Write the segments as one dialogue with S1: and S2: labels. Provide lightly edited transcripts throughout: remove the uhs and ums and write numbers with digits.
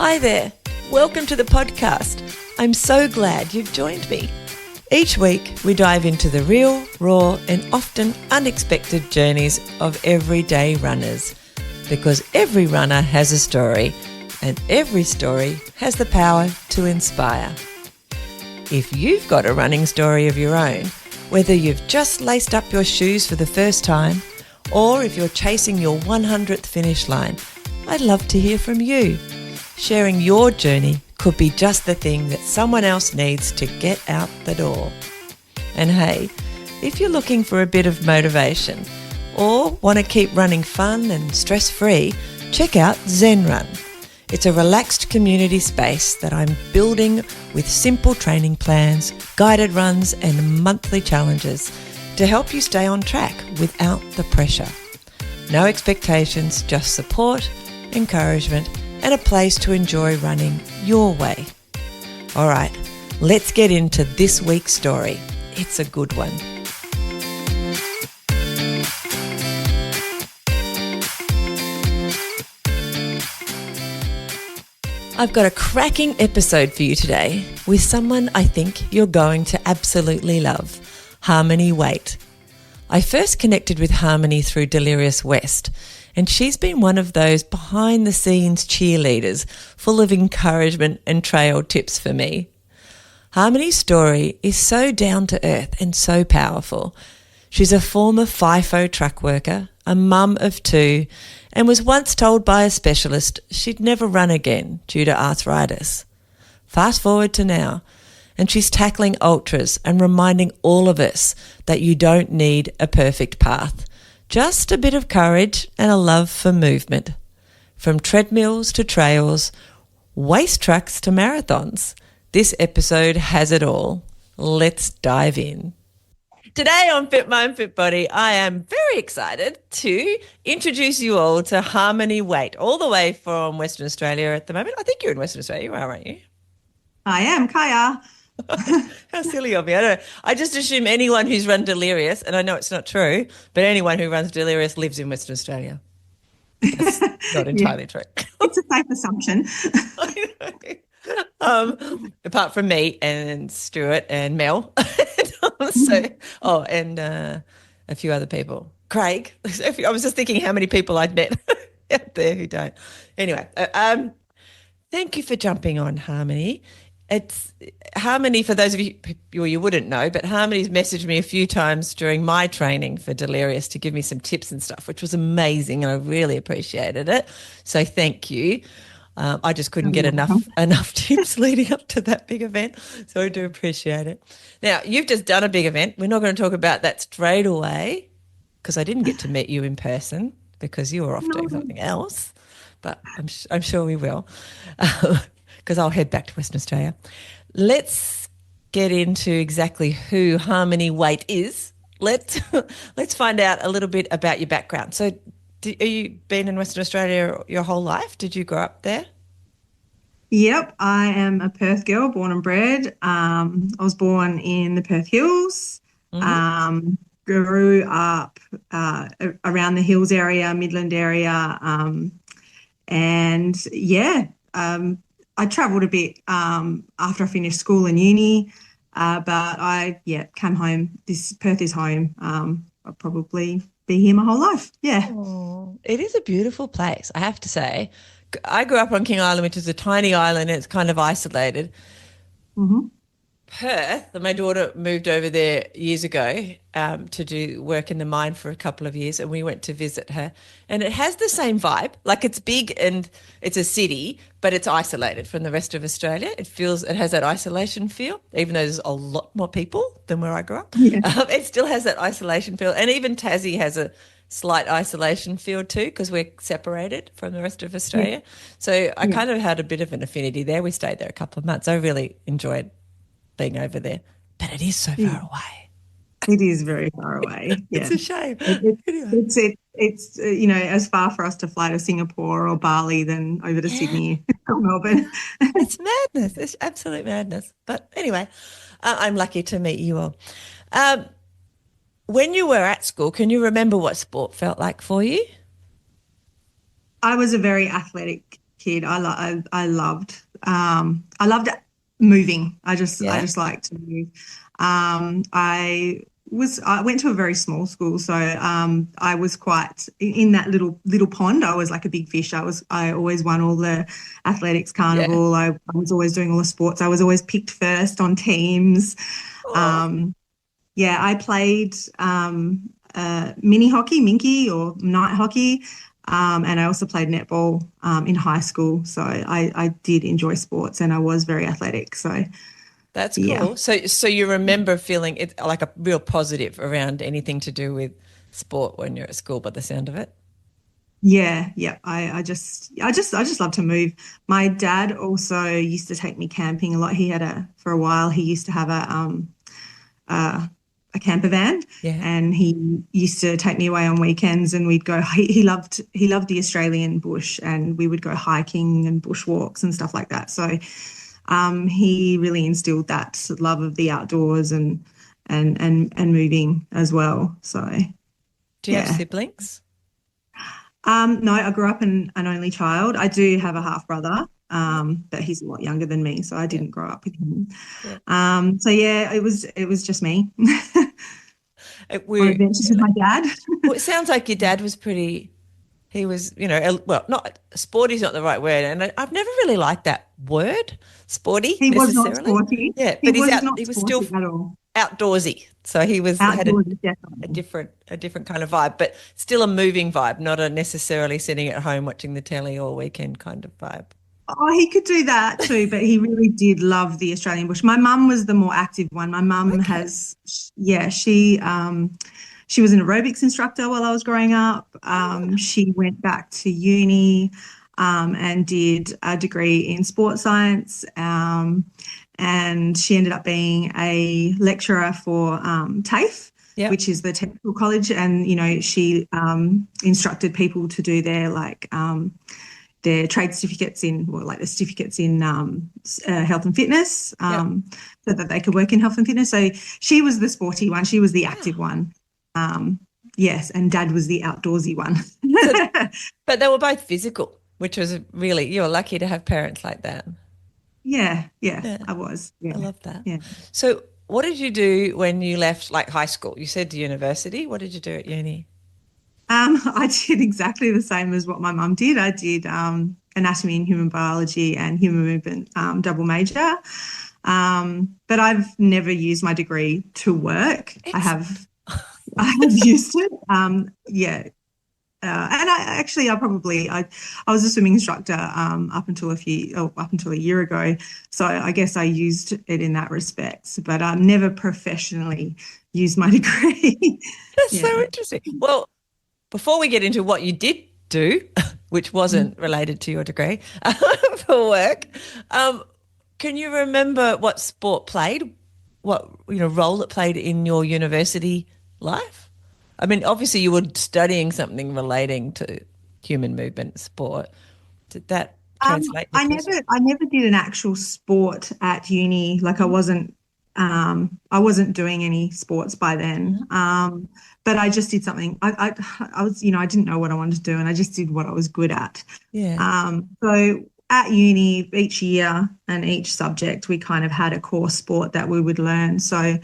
S1: Hi there. Welcome to the podcast. I'm so glad you've joined me. Each week, we dive into the real, raw, and often unexpected journeys of everyday runners. Because every runner has a story, and every story has the power to inspire. If you've got a running story of your own, whether you've just laced up your shoes for the first time, or if you're chasing your 100th finish line, I'd love to hear from you. Sharing your journey could be just the thing that someone else needs to get out the door. And hey, if you're looking for a bit of motivation or want to keep running fun and stress-free, check out Zen Run. It's a relaxed community space that I'm building with simple training plans, guided runs and monthly challenges to help you stay on track without the pressure. No expectations, just support, encouragement and a place to enjoy running your way. All right, let's get into this week's story. It's a good one. I've got a cracking episode for you today with someone I think you're going to absolutely love, Harmony Waite. I first connected with Harmony through Delirious WEST, and she's been one of those behind-the-scenes cheerleaders full of encouragement and trail tips for me. Harmony's story is so down-to-earth and so powerful. She's a former FIFO truck worker, a mum of two, and was once told by a specialist she'd never run again due to arthritis. Fast forward to now, and she's tackling ultras and reminding all of us that you don't need a perfect path. Just a bit of courage and a love for movement. From treadmills to trails, waste trucks to marathons, this episode has it all. Let's dive in. Today on Fit Mind, Fit Body, I am very excited to introduce you all to Harmony Waite, all the way from Western Australia at the moment. I think you're in Western Australia, you are, aren't you?
S2: I am, Kaya.
S1: How silly of me. I just assume anyone who's run Delirious, and I know it's not true, but anyone who runs Delirious lives in Western Australia. That's not entirely true.
S2: It's a safe assumption.
S1: Apart from me and Stuart and Mel. And a few other people. Craig. I was just thinking how many people I'd met out there who don't. Anyway, thank you for jumping on, Harmony. It's Harmony, for those of you you wouldn't know, but Harmony's messaged me a few times during my training for Delirious to give me some tips and stuff, which was amazing, and I really appreciated it. So thank you. I just couldn't get enough tips leading up to that big event, so I do appreciate it. Now, you've just done a big event. We're not going to talk about that straight away because I didn't get to meet you in person because you were off doing something else, but I'm sure we will. Because I'll head back to Western Australia. Let's get into exactly who Harmony Waite is. Let's find out a little bit about your background. So are you been in Western Australia your whole life? Did you grow up there?
S2: Yep, I am a Perth girl, born and bred. I was born in the Perth Hills, grew up around the Hills area, Midland area, and I travelled a bit after I finished school and uni, but I came home. Perth is home. I'll probably be here my whole life. Yeah.
S1: Oh, it is a beautiful place, I have to say. I grew up on King Island, which is a tiny island. And it's kind of isolated.
S2: Mm-hmm.
S1: Perth, my daughter moved over there years ago to do work in the mine for a couple of years, and we went to visit her. And it has the same vibe. Like, it's big and it's a city, but it's isolated from the rest of Australia. It has that isolation feel, even though there's a lot more people than where I grew up.
S2: Yeah.
S1: It still has that isolation feel. And even Tassie has a slight isolation feel too, because we're separated from the rest of Australia. Yeah. So I kind of had a bit of an affinity there. We stayed there a couple of months. I really enjoyed being over there, but it is so far away.
S2: It is very far away. Yeah.
S1: It's a shame.
S2: It's as far for us to fly to Singapore or Bali than over to Sydney or Melbourne.
S1: It's madness. It's absolute madness. But anyway, I'm lucky to meet you all. When you were at school, can you remember what sport felt like for you?
S2: I was a very athletic kid. I loved moving. I
S1: Yeah.
S2: just liked to move. I went to a very small school, so I was quite in that little pond. I was like a big fish. I always won all the athletics
S1: Yeah.
S2: carnival. I was always doing all the sports. I was always picked first on teams.
S1: Oh,
S2: Um, yeah, I played mini hockey, minky or night hockey, and I also played netball in high school. So I did enjoy sports and I was very athletic. So
S1: that's
S2: yeah,
S1: cool. So you remember feeling it like a real positive around anything to do with sport when you're at school by the sound of it?
S2: yeah. I just love to move. My dad also used to take me camping a lot. For a while he used to have uh, a camper van,
S1: Yeah.
S2: and he used to take me away on weekends, and we'd go. He loved the Australian bush, and we would go hiking and bushwalks and stuff like that. So he really instilled that love of the outdoors and moving as well. So
S1: Do you have
S2: yeah.
S1: siblings?
S2: No, I grew up an only child. I do have a half brother, but he's a lot younger than me, so I
S1: Yeah.
S2: didn't grow up with him.
S1: Yeah.
S2: So yeah, it was just me
S1: It,
S2: on
S1: we
S2: adventures with my dad.
S1: Well, it sounds like your dad was pretty, he was, well, not sporty's not the right word. And I've never really liked that word, sporty
S2: He was not
S1: necessarily.
S2: sporty.
S1: Yeah,
S2: He
S1: but
S2: was
S1: he
S2: not
S1: was still
S2: sporty at all.
S1: outdoorsy. So he had
S2: Outdoors,
S1: a
S2: definitely.
S1: different kind of vibe, but still a moving vibe, not a necessarily sitting at home watching the telly all weekend kind of vibe.
S2: Oh, he could do that too, but he really did love the Australian bush. My mum was the more active one. My mum
S1: Okay.
S2: yeah, she was an aerobics instructor while I was growing up. She went back to uni and did a degree in sports science. And she ended up being a lecturer for TAFE,
S1: Yep.
S2: which is the technical college. And, she instructed people to do their trade certificates like the certificates in health and fitness,
S1: Yep.
S2: so that they could work in health and fitness. So she was the sporty one. She was the active
S1: Wow.
S2: one. Yes, and Dad was the outdoorsy one.
S1: So, but they were both physical, which was really, you're lucky to have parents like that.
S2: Yeah,
S1: Yeah.
S2: I was.
S1: I
S2: Yeah,
S1: love that.
S2: yeah.
S1: So, what did you do when you left, like high school? You said to university. What did you do at uni?
S2: I did exactly the same as what my mum did. I did anatomy and human biology and human movement double major. But I've never used my degree to work. I
S1: It's
S2: have I have used it. Yeah. And I was a swimming instructor up until a year ago. So I guess I used it in that respect, but never professionally used my degree.
S1: that's so
S2: Yeah.
S1: interesting. Well, before we get into what you did do, which wasn't related to your degree for work, um, can you remember what sport played, what role it played in your university life? I mean, obviously you were studying something relating to human movement sport. Did that translate in your personal?
S2: I never did an actual sport at uni. Like I wasn't doing any sports by then. But I just did something. I was, I didn't know what I wanted to do, and I just did what I was good at.
S1: Yeah.
S2: So at uni, each year and each subject, we kind of had a core sport that we would learn. So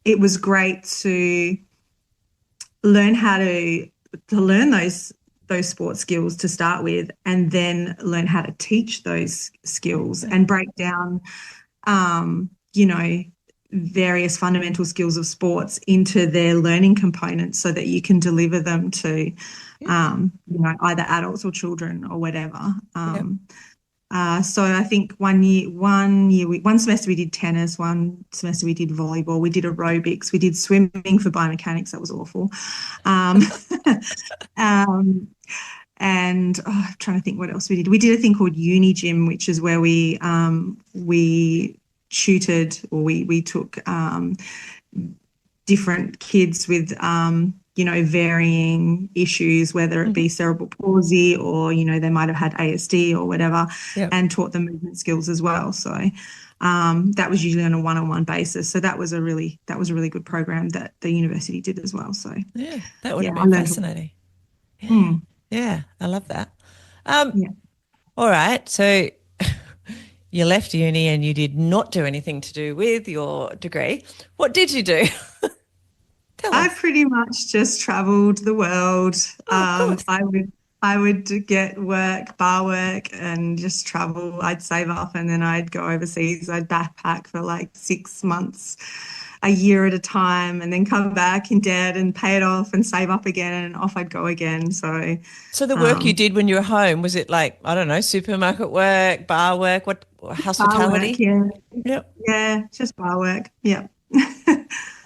S2: it was great to learn how to learn those sports skills to start with, and then learn how to teach those skills and break down, um, you know, various fundamental skills of sports into their learning components so that you can deliver them to,
S1: Yeah.
S2: either adults or children or whatever.
S1: Yeah.
S2: So I think one semester we did tennis, one semester we did volleyball, we did aerobics, we did swimming for biomechanics. That was awful. Um, um, and I'm trying to think what else we did. We did a thing called uni gym, which is where we tutored, or we took different kids with varying issues, whether it be cerebral palsy or they might have had ASD or whatever,
S1: Yeah.
S2: and taught them movement skills as well. So that was usually on a one-on-one basis. So that was a really good program that the university did as well. So
S1: Yeah. That would
S2: yeah,
S1: have
S2: I
S1: been
S2: learned.
S1: fascinating. Yeah.
S2: Mm.
S1: Yeah. I love that. Um,
S2: Yeah.
S1: all right. So you left uni and you did not do anything to do with your degree. What did you do? Tell
S2: I
S1: us.
S2: pretty much just traveled the world.
S1: Oh, of course.
S2: I would get work, bar work, and just travel. I'd save up and then I'd go overseas. I'd backpack for like 6 months, a year at a time, and then come back in debt and pay it off and save up again, and off I'd go again. So,
S1: So the work you
S2: um,
S1: did when you were home, was it like, I don't know, supermarket work, bar work, what
S2: bar work,
S1: hospitality?
S2: yeah,
S1: Yep.
S2: yeah, just bar work, yeah.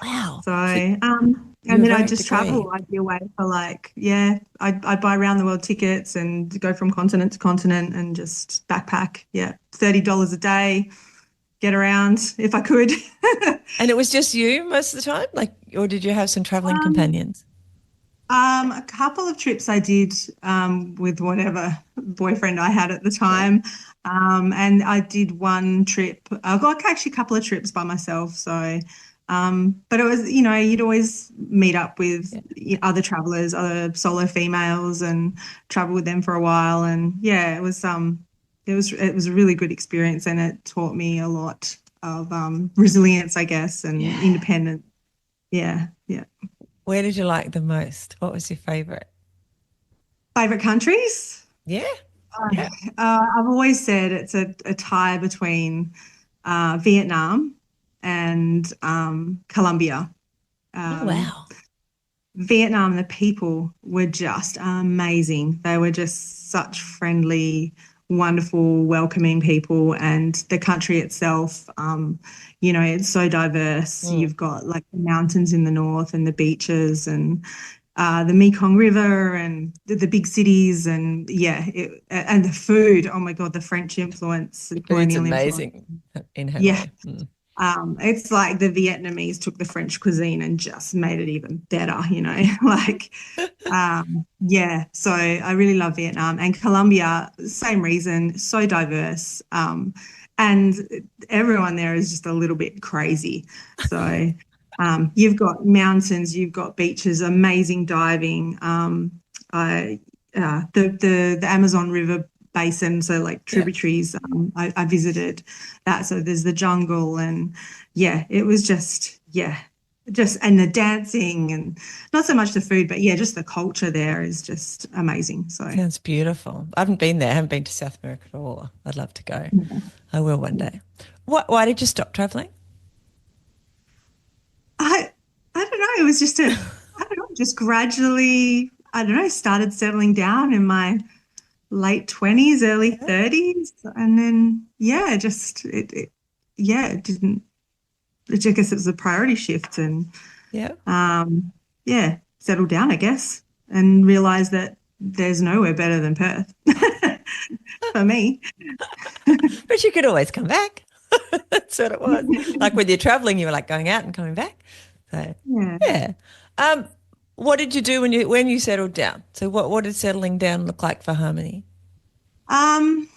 S1: Wow.
S2: So,
S1: So you
S2: and
S1: were
S2: then I'd
S1: very
S2: just travel.
S1: degree.
S2: I'd be away for like, yeah, I'd buy round the world tickets and go from continent to continent and just backpack. Yeah, $30 a day, get around if I could.
S1: And it was just you most of the time? Like, or did you have some traveling
S2: Um,
S1: companions?
S2: a couple of trips I did with whatever boyfriend I had at the
S1: Yeah.
S2: time. And I did one trip, I got actually a couple of trips by myself. So, but it was, you'd always meet up with
S1: Yeah.
S2: other travelers, other solo females and travel with them for a while. And yeah, it was a really good experience and it taught me a lot of resilience, I guess, and
S1: Yeah.
S2: independence. Yeah, yeah.
S1: Where did you like the most? What was your favorite?
S2: Favorite countries?
S1: Yeah. Yeah.
S2: I've always said it's a tie between Vietnam and Colombia.
S1: Oh,
S2: Um,
S1: wow.
S2: Vietnam, the people were just amazing. They were just such friendly, wonderful, welcoming people. And the country itself, it's so diverse.
S1: Mm.
S2: You've got like the mountains in the north and the beaches and the Mekong River and the big cities. And yeah, and the food. Oh my God, the French influence, the
S1: The food's
S2: colonial influence.
S1: amazing in
S2: Yeah,
S1: Hanoi. Mm.
S2: it's like the Vietnamese took the French cuisine and just made it even better, like, yeah. So I really love Vietnam and Colombia, same reason, so diverse. And everyone there is just a little bit crazy. So, you've got mountains, you've got beaches, amazing diving. I, the Amazon River basin, so like
S1: Yeah.
S2: tributaries. I visited that. So there's the jungle, and yeah, it was just and the dancing, and not so much the food, but yeah, just the culture there is just amazing. So
S1: Sounds beautiful. I haven't been there. I haven't been to South America at all. I'd love to go.
S2: yeah.
S1: I will one
S2: Yeah.
S1: day. Why did you stop traveling?
S2: I don't know. It was just I don't know, just gradually. I don't know. Started settling down in my late 20s, early
S1: Yeah.
S2: 30s, and then yeah, just yeah, it didn't. I guess it was a priority shift, and
S1: Yeah.
S2: yeah, settle down, I guess, and realize that there's nowhere better than Perth for me.
S1: But you could always come back. That's what it was. Like when you're traveling, you were like going out and coming back. So
S2: Yeah.
S1: yeah. Um, what did you do when you settled down? So what did settling down look like for Harmony?
S2: Um,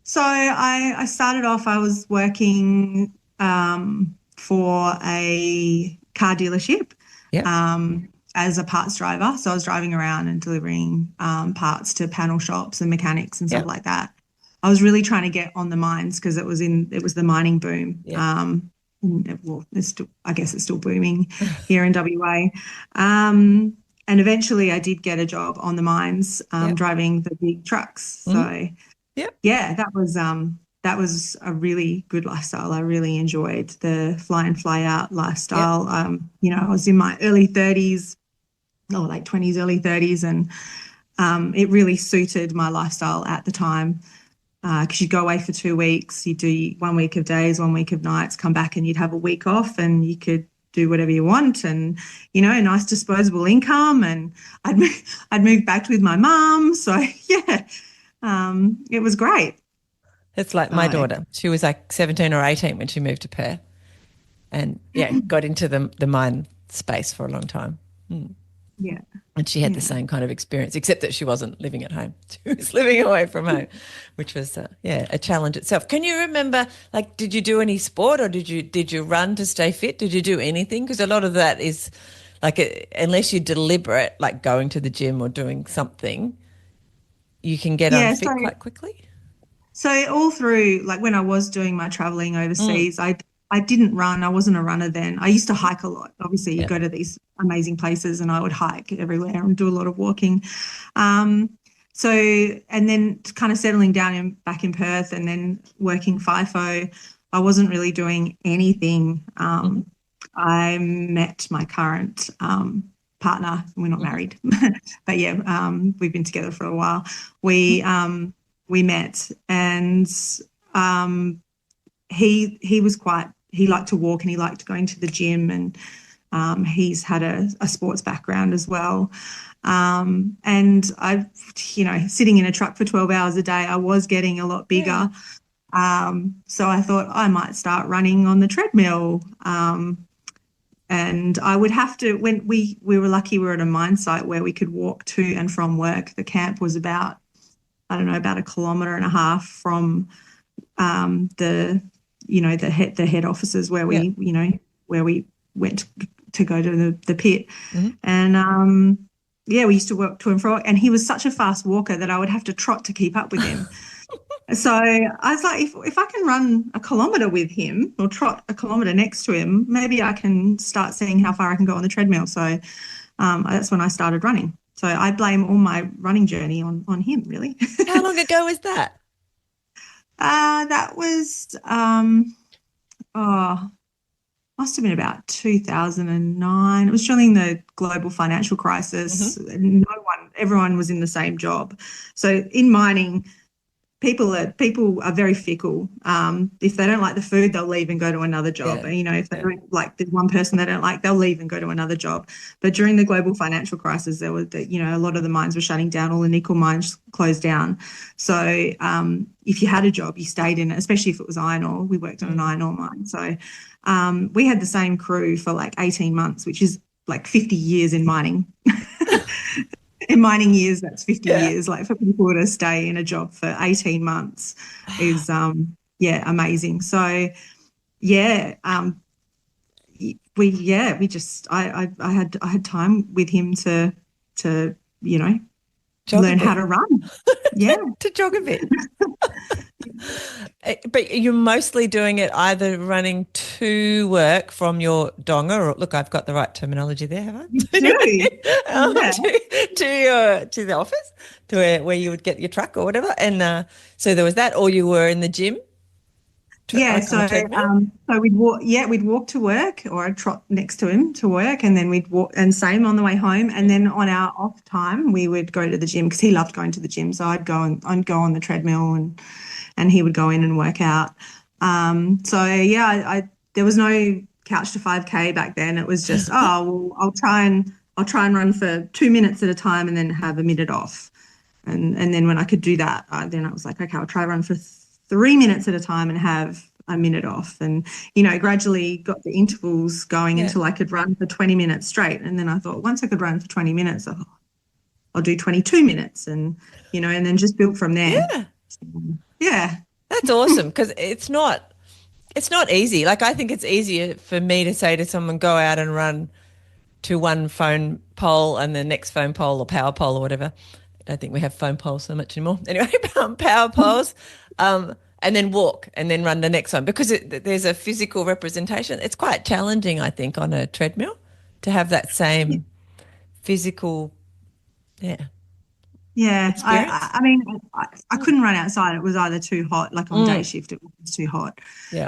S2: so I started off, I was working for a car dealership
S1: Yep.
S2: as a parts driver. So I was driving around and delivering parts to panel shops and mechanics and stuff
S1: Yep.
S2: like that. I was really trying to get on the mines because it was the mining boom.
S1: Yep.
S2: Well, I guess it's still booming here in WA. And eventually I did get a job on the mines,
S1: Yep.
S2: driving the big trucks.
S1: Mhm.
S2: So
S1: Yep.
S2: yeah, that was a really good lifestyle. I really enjoyed the fly in, fly out
S1: Yep.
S2: lifestyle. I was in my early 30s, or late 20s, early 30s, and it really suited my lifestyle at the time. Because you'd go away for 2 weeks, you'd do 1 week of days, 1 week of nights, come back and you'd have a week off and you could do whatever you want and, a nice disposable income. And I'd moved back with my mum. So yeah, it was great.
S1: It's like my
S2: So
S1: daughter. She was like 17 or 18 when she moved to Perth and yeah, got into the mine space for a long time. Mm.
S2: yeah,
S1: And she had the
S2: yeah.
S1: same kind of experience, except that she wasn't living at home. She was living away from home, which was, yeah, a challenge itself. Can you remember, like, did you do any sport or did you run to stay fit? Did you do anything? Because a lot of that is like, unless you're deliberate, like going to the gym or doing something, you can get
S2: Yeah,
S1: unfit quite quickly?
S2: so all through, like when I was doing my traveling overseas, I didn't run. I wasn't a runner then. I used to hike a lot. Obviously, you
S1: Yeah.
S2: go to these amazing places, and I would hike everywhere and do a lot of walking. Um, so, and then kind of settling down back in Perth, and then working FIFO, I wasn't really doing anything. I met my current partner. We're not married, but yeah, we've been together for a while. We met, and he was quite, he liked to walk and he liked going to the gym, and he's had a sports background as well. And I, sitting in a truck for 12 hours a day, I was getting a lot bigger. So I thought I might start running on the treadmill. And I would have to, when we were lucky, we were at a mine site where we could walk to and from work. The camp was about, I don't know, about 1.5 kilometres from the head offices where we went to go to the pit. And we used to walk to and fro, and he was such a fast walker that I would have to trot to keep up with him. So I was like, if I can run 1 kilometre with him or trot 1 kilometre next to him, maybe I can start seeing how far I can go on the treadmill. So that's when I started running. So I blame all my running journey on him, really.
S1: How long ago was that?
S2: That was, must have been about 2009. It was during the global financial crisis. Everyone was in the same job. So in mining, people are very fickle. If they don't like the food, they'll leave and go to another job. And, if they don't like, there's one person they don't like, they'll leave and go to another job. But during the global financial crisis, there was, a lot of the mines were shutting down. All the nickel mines closed down. So if you had a job, you stayed in it, especially if it was iron ore. We worked on an iron ore mine. So we had the same crew for like 18 months, which is like 50 years in mining. In mining years, that's 50 years. Like for people to stay in a job for 18 months is, amazing. So, I had time with him to learn how to run.
S1: To jog a bit. But you're mostly doing it either running to work from your donga, or look, I've got the right terminology there, have I? To the office, to where you would get your truck or whatever. And so there was that, or you were in the gym.
S2: So we'd walk to work, or I'd trot next to him to work, and then we'd walk, and same on the way home. And then on our off time, we would go to the gym because he loved going to the gym. So I'd go on the treadmill, and he would go in and work out. There was no couch to 5K back then. It was just, I'll try and run for 2 minutes at a time and then have a minute off. And then when I could do that, then I was like, okay, I'll try run for 3 minutes at a time and have a minute off. And, gradually got the intervals going until I could run for 20 minutes straight. And then I thought, once I could run for 20 minutes, I'll do 22 minutes and then just build from there. Yeah.
S1: That's awesome, because it's not easy. Like, I think it's easier for me to say to someone, go out and run to one phone pole and the next phone pole or power pole or whatever. I don't think we have phone poles so much anymore. Anyway, power poles, and then walk and then run the next one, because there's a physical representation. It's quite challenging, I think, on a treadmill to have that same physical,
S2: Yeah, I mean, I couldn't run outside. It was either too hot, like on day shift, it was too hot.
S1: Yeah.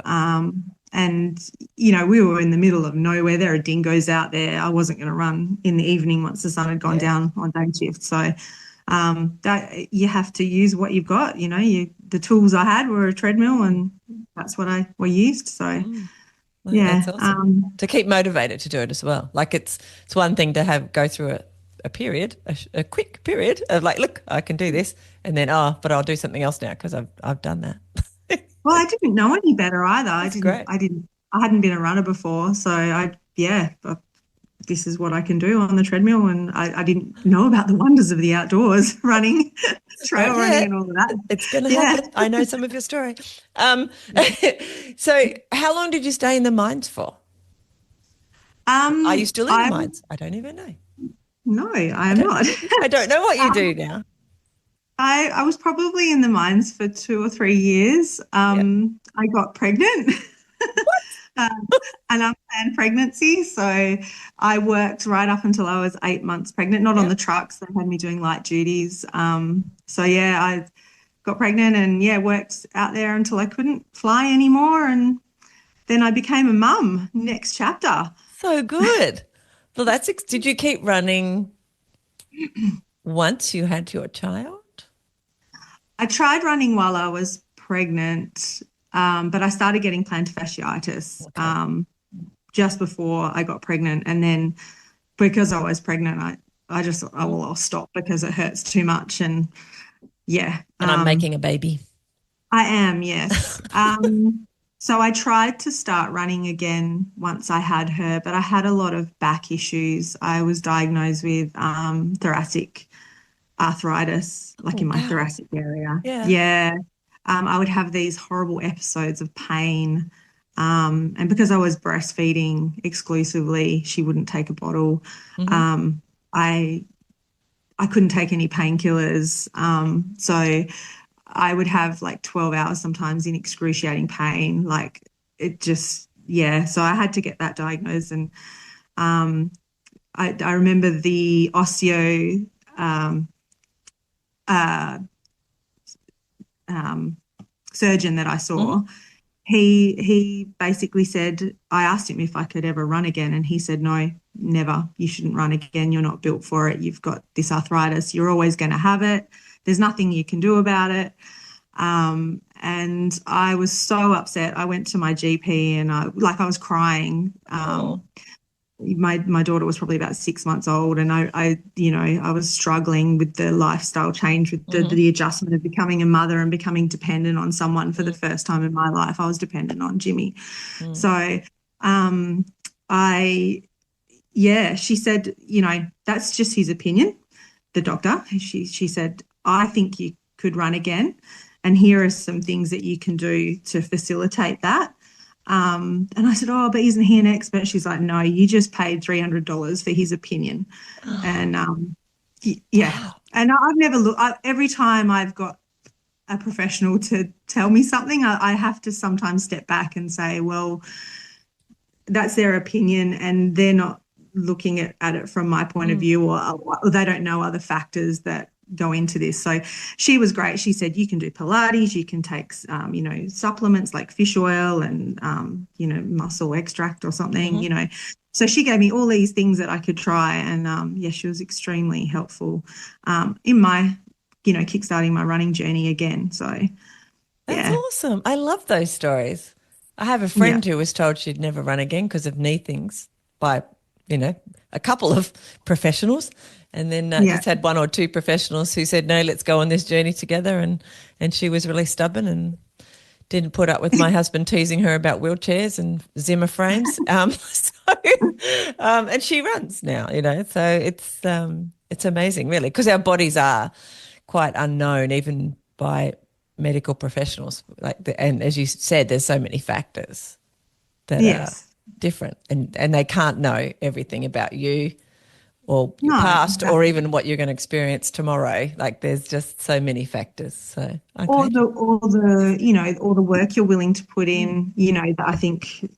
S2: And, we were in the middle of nowhere. There are dingoes out there. I wasn't going to run in the evening once the sun had gone down on day shift. So that you have to use what you've got. The tools I had were a treadmill, and that's what we used. So.
S1: Well, that's awesome. To keep motivated to do it as well. Like, it's one thing to go through a period, a quick period of like, look, I can do this, and then but I'll do something else now because I've done that.
S2: Well, I didn't know any better either.
S1: Great.
S2: I hadn't been a runner before, so this is what I can do on the treadmill, and I didn't know about the wonders of the outdoors, running, trail running, and all of that.
S1: It's going to happen. I know some of your story. So, how long did you stay in the mines for? Are you still in the mines? I don't even know.
S2: No, I am not.
S1: I don't know what you do now.
S2: I was probably in the mines for 2 or 3 years.
S1: Yeah.
S2: I got pregnant.
S1: What?
S2: An unplanned pregnancy. So I worked right up until I was 8 months pregnant, not on
S1: Yeah.
S2: the trucks. They had me doing light duties. So yeah, I got pregnant and yeah, worked out there until I couldn't fly anymore. And then I became a mum. Next chapter.
S1: So good. Well, did you keep running once you had your child?
S2: I tried running while I was pregnant, but I started getting plantar fasciitis
S1: Okay.
S2: just before I got pregnant. And then because I was pregnant, I just thought, oh, well, I'll stop because it hurts too much. And yeah,
S1: And I'm making a baby.
S2: I am, yes. So I tried to start running again once I had her, but I had a lot of back issues. I was diagnosed with thoracic arthritis, like
S1: Oh,
S2: in my
S1: wow.
S2: thoracic area.
S1: Yeah.
S2: Yeah. I would have these horrible episodes of pain. And because I was breastfeeding exclusively, she wouldn't take a bottle.
S1: Hmm.
S2: Um, I I couldn't take any painkillers. So I would have like 12 hours sometimes in excruciating pain. Like it just, yeah. So I had to get that diagnosed. And um, I remember the osteo um, uh, um, surgeon that I
S1: Hmm.
S2: saw. He basically said, I asked him if I could ever run again, and he said, no, never. You shouldn't run again. You're not built for it. You've got this arthritis. You're always going to have it. There's nothing you can do about it. And I was so upset. I went to my GP and I was crying.
S1: Oh.
S2: My daughter was probably about 6 months old, and I was struggling with the lifestyle change, with the,
S1: Hmm.
S2: the adjustment of becoming a mother and becoming dependent on someone for the first time in my life. I was dependent on Jimmy.
S1: Mm.
S2: So um, I, yeah, she said, that's just his opinion, the doctor. She said, I think you could run again, and here are some things that you can do to facilitate that. And I said, oh, but isn't he an expert? She's like, no, you just paid $300 for his opinion. And yeah,
S1: Wow.
S2: and I've never looked, every time I've got a professional to tell me something, I have to sometimes step back and say, well, that's their opinion and they're not looking at it from my point of
S1: Mm.
S2: view, or they don't know other factors that go into this. So she was great. She said, you can do Pilates, you can take, supplements like fish oil and, muscle extract or something,
S1: Hmm.
S2: So she gave me all these things that I could try. And yeah, she was extremely helpful in my, kickstarting my running journey again. So
S1: That's
S2: yeah,
S1: awesome. I love those stories. I have a
S2: yeah,
S1: friend who was told she'd never run again because of knee things by, you know, a couple of professionals. And then
S2: yeah.
S1: just had one or two professionals who said, no, let's go on this journey together. And she was really stubborn and didn't put up with my husband teasing her about wheelchairs and Zimmer frames. And she runs now, so it's amazing, really, because our bodies are quite unknown, even by medical professionals. And as you said, there's so many factors that are
S2: Yes.
S1: different, and they can't know everything about you or your
S2: No,
S1: past or
S2: exactly.
S1: even what you're going to experience tomorrow. Like there's just so many factors. So,
S2: Or
S1: okay.
S2: all the work you're willing to put
S1: Mm.
S2: in, I think,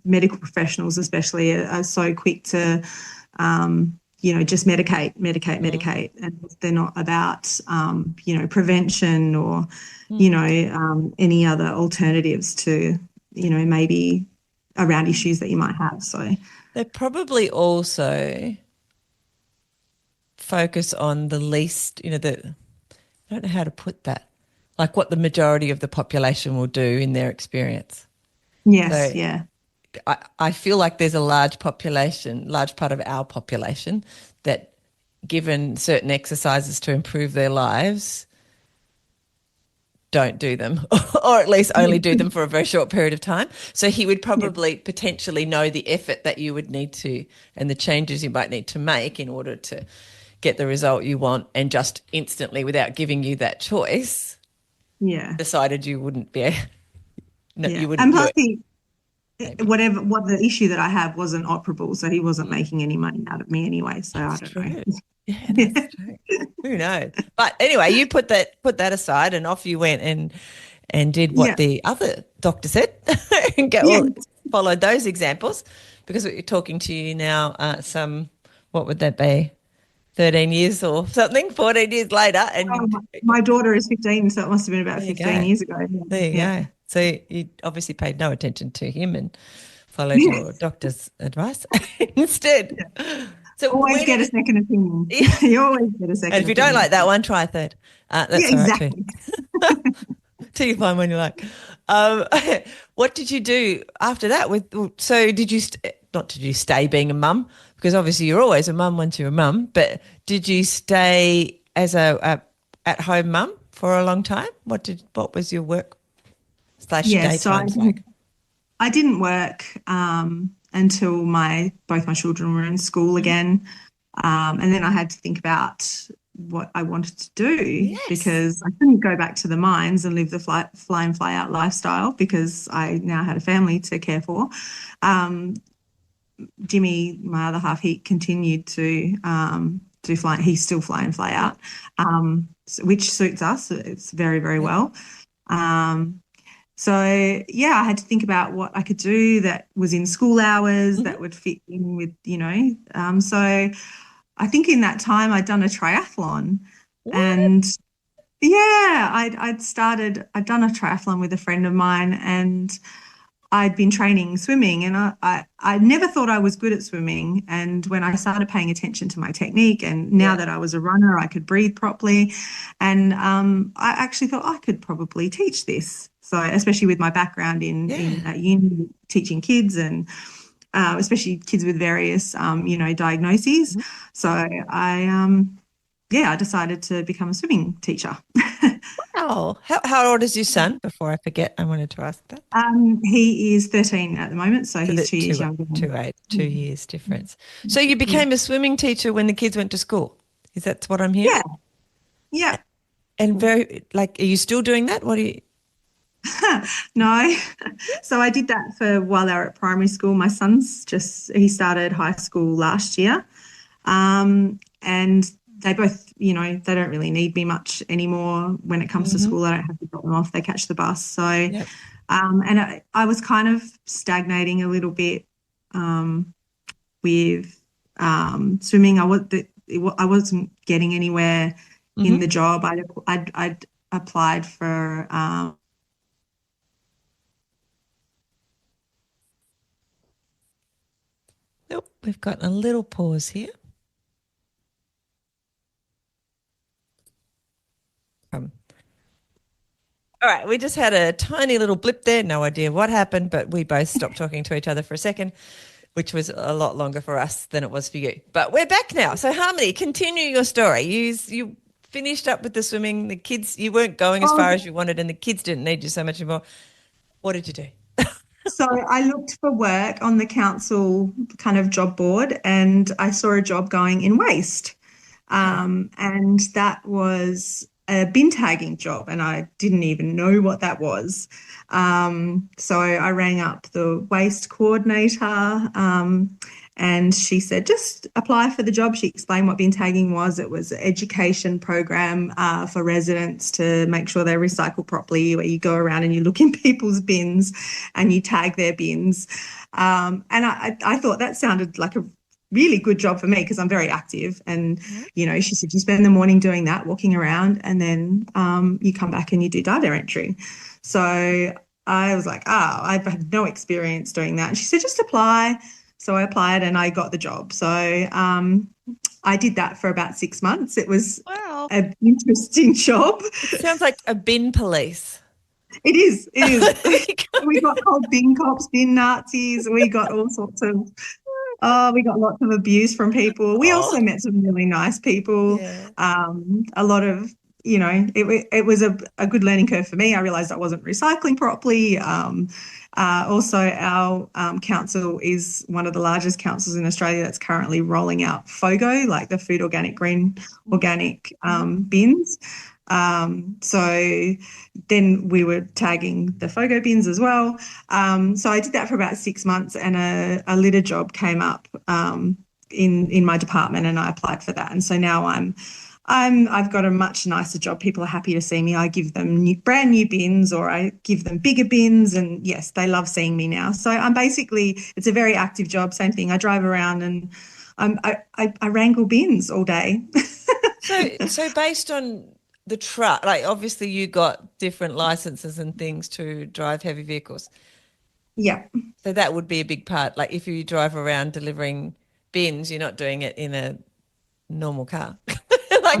S2: medical professionals especially are so quick to, just medicate, medicate,
S1: Mm.
S2: medicate. And they're not about, prevention or,
S1: Mm.
S2: any other alternatives to, maybe around issues that you might have. So,
S1: They probably also focus on the least, I don't know how to put that, like what the majority of the population will do in their experience.
S2: yes,
S1: So
S2: yeah,
S1: I feel like there's a large population, large part of our population that, given certain exercises to improve their lives, don't do them, or at least only do them for a very short period of time. So he would
S2: yeah,
S1: probably potentially know the effort that you would need to and the changes you might need to make in order to get the result you want, and just instantly, without giving you that choice,
S2: yeah,
S1: decided you wouldn't be, no,
S2: yeah.
S1: you wouldn't
S2: And
S1: do
S2: plus,
S1: it. maybe.
S2: what the issue that I had wasn't operable, so he wasn't making any money out of me anyway. So I
S1: That's
S2: don't
S1: true.
S2: know.
S1: Yeah, that's true. Who knows? But anyway, you put that aside and off you went and did what
S2: Yeah,
S1: the other doctor said and
S2: yeah.
S1: followed those examples because we're talking to you now what would that be? 13 years or something, 14 years later. And
S2: Oh, my daughter is 15, so it must have been about
S1: there you
S2: 15
S1: go.
S2: years ago.
S1: There you
S2: Yeah.
S1: go. So you obviously paid no attention to him and followed your doctor's advice instead.
S2: Yeah.
S1: So
S2: Always
S1: where
S2: get
S1: did
S2: a second opinion.
S1: it,
S2: You always get a
S1: and
S2: second
S1: if you don't
S2: opinion.
S1: like that one, try a third.
S2: Yeah,
S1: That's all right too.
S2: exactly.
S1: Till you find one you like. Um, what did you do after that? So not did you stay being a mum? Because obviously you're always a mum once you're a mum, but did you stay as a at-home mum for a long time? What was your work slash
S2: Yeah, so
S1: daytimes like?
S2: I didn't work until both my children were in school
S1: Mhm.
S2: again. And then I had to think about what I wanted to do
S1: Yes.
S2: because I couldn't go back to the mines and live the fly in, fly out lifestyle because I now had a family to care for. Um, Jimmy, my other half, he continued to do fly. He's still fly in, fly out, which suits us. It's very, very
S1: Yep.
S2: well. Um, so yeah, I had to think about what I could do that was in school hours
S1: Mhm.
S2: that would fit in with, so I think in that time I'd done a triathlon
S1: What?
S2: and yeah, I'd done a triathlon with a friend of mine and I'd been training swimming and I never thought I was good at swimming. And when I started paying attention to my technique and now
S1: Yeah.
S2: that I was a runner, I could breathe properly. And I actually thought I could probably teach this. So especially with my background in
S1: Yeah.
S2: uni teaching kids and especially kids with various, diagnoses.
S1: Mhm.
S2: So I decided to become a swimming teacher.
S1: Oh, how old is your son? Before I forget, I wanted to ask that.
S2: He is 13 at the moment, so
S1: So
S2: he's
S1: that
S2: 2 years younger than
S1: two, 8,
S2: me.
S1: 2 years difference. So you
S2: Yeah.
S1: became a swimming teacher when the kids went to school. Is that what I'm hearing?
S2: Yeah. Yeah.
S1: And are you still doing that? What do you?
S2: No. So I did that for while they were at primary school. My he started high school last year. And they both, they don't really need me much anymore when it comes to
S1: Hmm.
S2: school. I don't have to drop them off. They catch the bus. So,
S1: Yep.
S2: and I was kind of stagnating a little bit with swimming. I wasn't getting anywhere in
S1: Hmm.
S2: the job. I'd applied for
S1: Nope. We've got a little pause here. Um, all right, we just had a tiny little blip there. No idea what happened, but we both stopped talking to each other for a second, which was a lot longer for us than it was for you. But we're back now. So Harmony, continue your story. You finished up with the swimming. The kids, you weren't going as far
S2: oh,
S1: as you wanted, and the kids didn't need you so much anymore. What did you do?
S2: so I looked for work on the council kind of job board and I saw a job going in waste.
S1: Okay.
S2: And that was a bin tagging job, and I didn't even know what that was. So I rang up the waste coordinator, and she said, just apply for the job. She explained what bin tagging was. It was an education program for residents to make sure they recycle properly, where you go around and you look in people's bins and you tag their bins. And I thought that sounded like a really good job for me because I'm very active. And, she said, you spend the morning doing that, walking around, and then you come back and you do data entry. So I was like, I've had no experience doing that. And she said, just apply. So I applied and I got the job. So I did that for about 6 months. It was
S1: Wow.
S2: an interesting job.
S1: It sounds like a bin police.
S2: It is. It is. We got called bin cops, bin Nazis. We got all sorts of we got lots of abuse from people. We
S1: Oh,
S2: also met some really nice people.
S1: yeah.
S2: A lot of, it was a good learning curve for me. I realized I wasn't recycling properly. Also, our council is one of the largest councils in Australia that's currently rolling out FOGO, like the food organic, green organic bins. So then we were tagging the FOGO bins as well. So I did that for about 6 months, and a litter job came up in my department, and I applied for that. And so now I've got a much nicer job. People are happy to see me. I give them brand new bins, or I give them bigger bins, and yes, they love seeing me now. So it's a very active job. Same thing. I drive around and I wrangle bins all day.
S1: So based on the truck, like obviously you got different licenses and things to drive heavy vehicles.
S2: Yeah.
S1: So that would be a big part. Like if you drive around delivering bins, you're not doing it in a normal car.
S2: I'm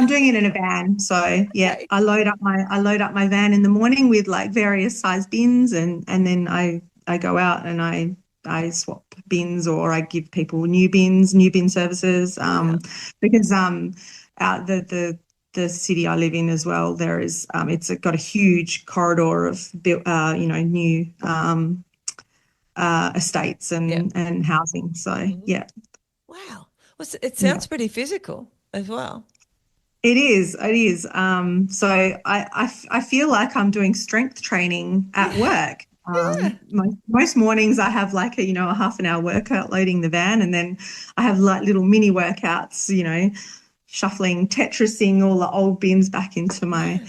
S2: doing it in a van. So yeah,
S1: Okay.
S2: I load up my van in the morning with like various size bins, and then I go out and I swap bins, or I give people new bin services. Because out the city I live in as well, there is it's got a huge corridor of new estates and housing. So yeah.
S1: Wow. Well, it sounds pretty physical as well.
S2: It is. It is. So I feel like I'm doing strength training at work.
S1: Yeah.
S2: Most mornings I have like a half an hour workout loading the van, and then I have like little mini workouts, shuffling, Tetrising all the old bins back into my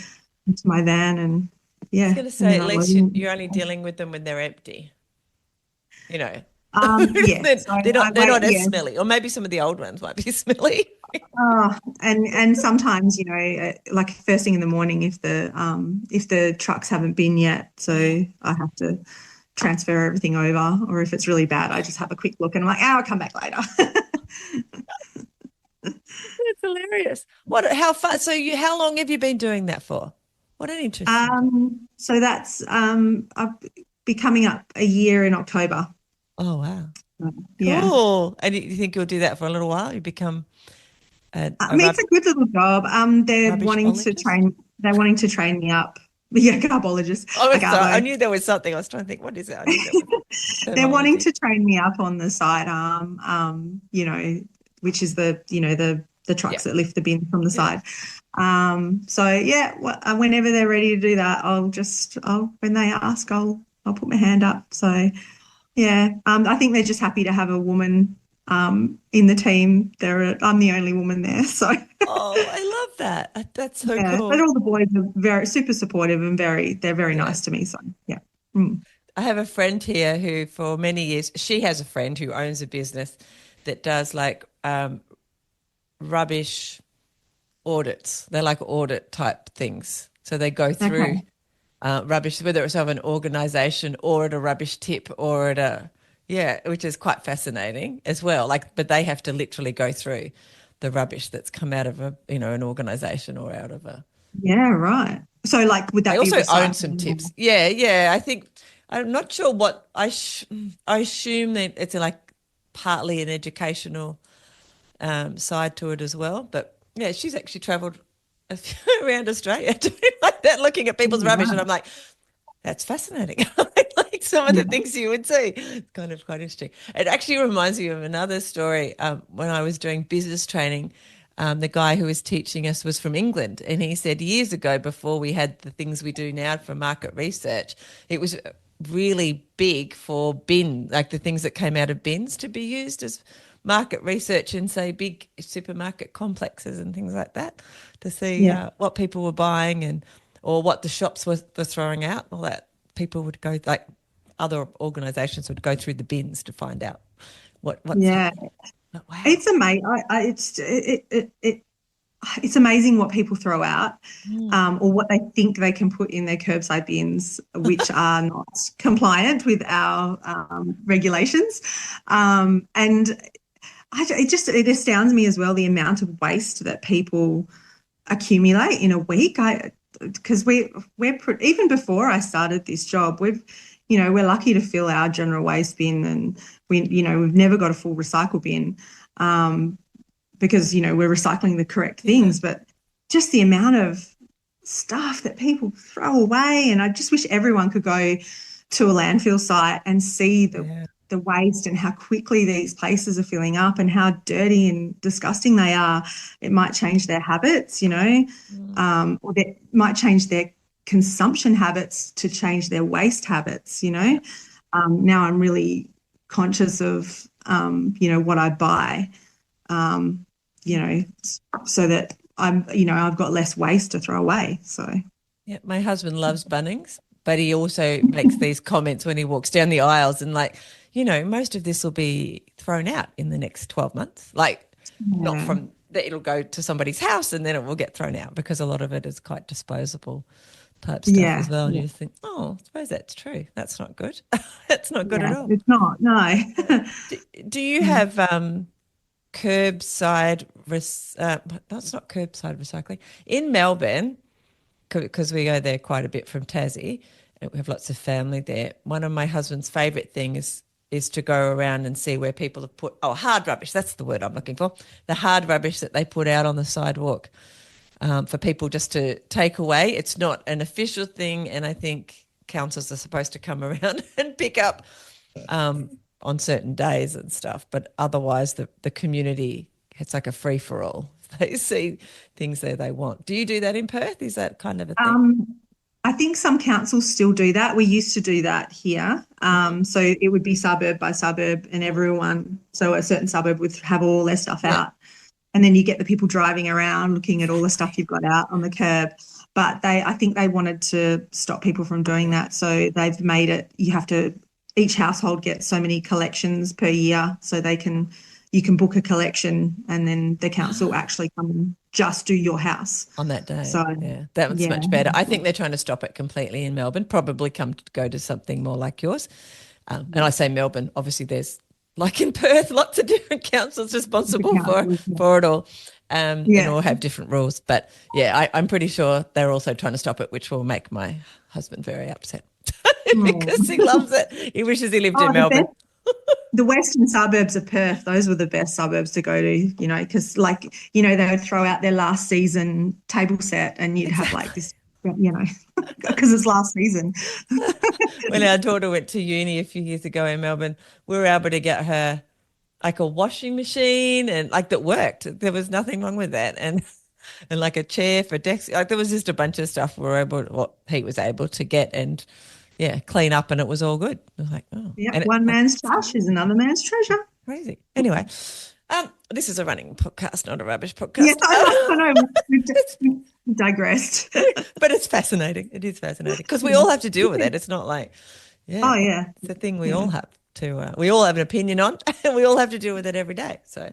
S2: van, and
S1: I was
S2: yeah.
S1: going to
S2: And
S1: say,
S2: then
S1: at least you're only dealing with them when they're empty, you know.
S2: yeah. So I
S1: They're
S2: wait.
S1: not as
S2: Yeah.
S1: smelly, or maybe some of the old ones might be smelly.
S2: Oh, and sometimes, like first thing in the morning, if the trucks haven't been yet, so I have to transfer everything over, or if it's really bad, I just have a quick look and I'm like, I'll come back later.
S1: It's hilarious. How far, how long have you been doing that for? What an interesting job.
S2: So that's I'll be coming up a year in October.
S1: Oh, wow.
S2: Yeah.
S1: Cool. And you think you'll do that for a little while? You become
S2: I
S1: a
S2: mean, it's a good little job.
S1: rubbishologist?
S2: They're wanting to train me up. Yeah, carbologist,
S1: Oh,
S2: a
S1: sorry. I
S2: garbo.
S1: knew there was something. I was trying to think, what is it? I knew there was
S2: They're wanting
S1: terminology.
S2: to train me up on the sidearm, which is the
S1: Yeah.
S2: trucks that lift the bin from the
S1: Yeah.
S2: side. So yeah, whenever they're ready to do that, when they ask, I'll put my hand up. So yeah, I think they're just happy to have a woman in the team. I'm the only woman there, so
S1: Oh, I love that. That's so
S2: yeah. But
S1: cool.
S2: all the boys are very super supportive and they're very
S1: Yeah.
S2: nice to me. So yeah. Mm.
S1: I have a friend here who, for many years, she has a friend who owns a business that does like rubbish audits. They're like audit type things. So they go through
S2: Okay.
S1: rubbish, whether it's of an organization or at a rubbish tip or at yeah, which is quite fascinating as well. Like, but they have to literally go through the rubbish that's come out of an organization or out of a.
S2: Yeah, right. So like, would
S1: They
S2: that be
S1: also own some
S2: recycling?
S1: tips. Yeah, yeah. I think I'm not sure what I assume that it's like partly an educational side to it as well. But yeah, she's actually travelled around Australia doing like that, looking at people's rubbish, and I'm
S2: Wow.
S1: like, that's fascinating. Like some of the
S2: Yeah.
S1: things you would see. It's kind of quite interesting. It actually reminds me of another story. When I was doing business training, the guy who was teaching us was from England, and he said years ago, before we had the things we do now for market research, it was really big for like the things that came out of bins to be used as market research in, say, big supermarket complexes and things like that, to see
S2: Yeah.
S1: what people were buying or what the shops were throwing out. All that people would go, like other organisations would go through the bins to find out what's
S2: Yeah.
S1: happening. But wow.
S2: It's amazing. It's amazing what people throw out,
S1: Mm.
S2: or what they think they can put in their curbside bins, which are not compliant with our regulations. And it astounds me as well, the amount of waste that people accumulate in a week. Because even before I started this job, we're lucky to fill our general waste bin, and we've never got a full recycle bin, because we're recycling the correct
S1: Yeah.
S2: things. But just the amount of stuff that people throw away, and I just wish everyone could go to a landfill site and see the
S1: Yeah.
S2: the waste and how quickly these places are filling up and how dirty and disgusting they are, it might change their habits, or that might change their consumption habits to change their waste habits, Now I'm really conscious of, what I buy, so that I've got less waste to throw away. So.
S1: Yeah, my husband loves Bunnings, but he also makes these comments when he walks down the aisles and most of this will be thrown out in the next 12 months. Not from that it'll go to somebody's house and then it will get thrown out, because a lot of it is quite disposable type stuff as well. And you just think, I suppose that's true. That's not good. That's not good at all.
S2: It's not, no.
S1: Do you have curbside, that's not curbside recycling. In Melbourne, because we go there quite a bit from Tassie, and we have lots of family there. One of my husband's favourite things is to go around and see where people have put, hard rubbish, that's the word I'm looking for, the hard rubbish that they put out on the sidewalk for people just to take away. It's not an official thing, and I think councils are supposed to come around and pick up on certain days and stuff, but otherwise the community, it's like a free-for-all. They see things there they want. Do you do that in Perth? Is that kind of a thing?
S2: I think some councils still do that. We used to do that here. So it would be suburb by suburb, and so a certain suburb would have all their stuff out. And then you get the people driving around looking at all the stuff you've got out on the curb. But I think they wanted to stop people from doing that. So they've made it, each household gets so many collections per year, so you can book a collection and then the council actually come and just do your house
S1: on that day.
S2: So
S1: that's much better. I think they're trying to stop it completely in Melbourne, probably go to something more like yours. And I say Melbourne, obviously there's, like in Perth, lots of different councils responsible for it all, and all have different rules. But I'm pretty sure they're also trying to stop it, which will make my husband very upset because he loves it. He wishes he lived in Melbourne.
S2: The western suburbs of Perth, those were the best suburbs to go to, because they would throw out their last season table set and you'd have like this, because it's last season.
S1: When our daughter went to uni a few years ago in Melbourne, we were able to get her like a washing machine and that worked. There was nothing wrong with that. And like a chair for desks. There was just a bunch of stuff he was able to get and clean up, and it was all good. I was like,
S2: one man's trash is another man's treasure.
S1: Crazy. Anyway, this is a running podcast, not a rubbish podcast.
S2: Yes, I know. We've digressed.
S1: But it's fascinating. It is fascinating because we all have to deal with it. It's not like, it's a thing we all have to, we all have an opinion on, and we all have to deal with it every day. So,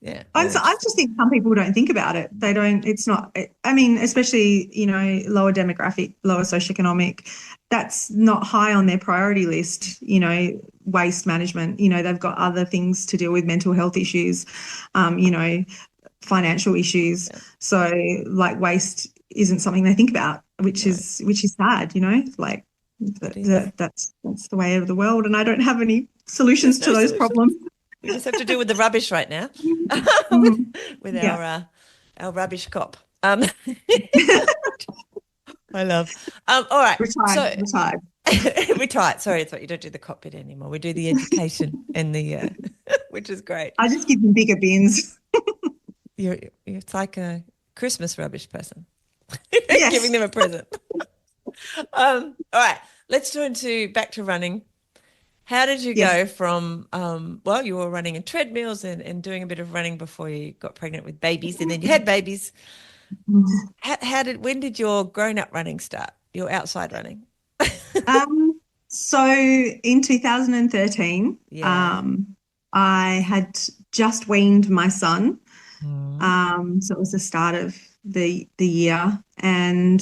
S1: yeah.
S2: I just think some people don't think about it. They don't, especially, lower demographic, lower socioeconomic, that's not high on their priority list, waste management. They've got other things to deal with, mental health issues, financial issues. Yeah. So waste isn't something they think about, which is sad, that's the way of the world. And I don't have any solutions to those problems.
S1: We just have to deal with the rubbish right now with our rubbish cop. I love. All right.
S2: Retired.
S1: Retired. Sorry, it's what you don't do the cop bit anymore. We do the education and the, which is great.
S2: I just give them bigger bins.
S1: It's like a Christmas rubbish person.
S2: Yes.
S1: Giving them a present. All right. Let's turn back to running. How did you go from, you were running in treadmills and doing a bit of running before you got pregnant with babies, and then you had babies. When did your grown-up running start, your outside running?
S2: So in 2013, I had just weaned my son. So it was the start of the year, and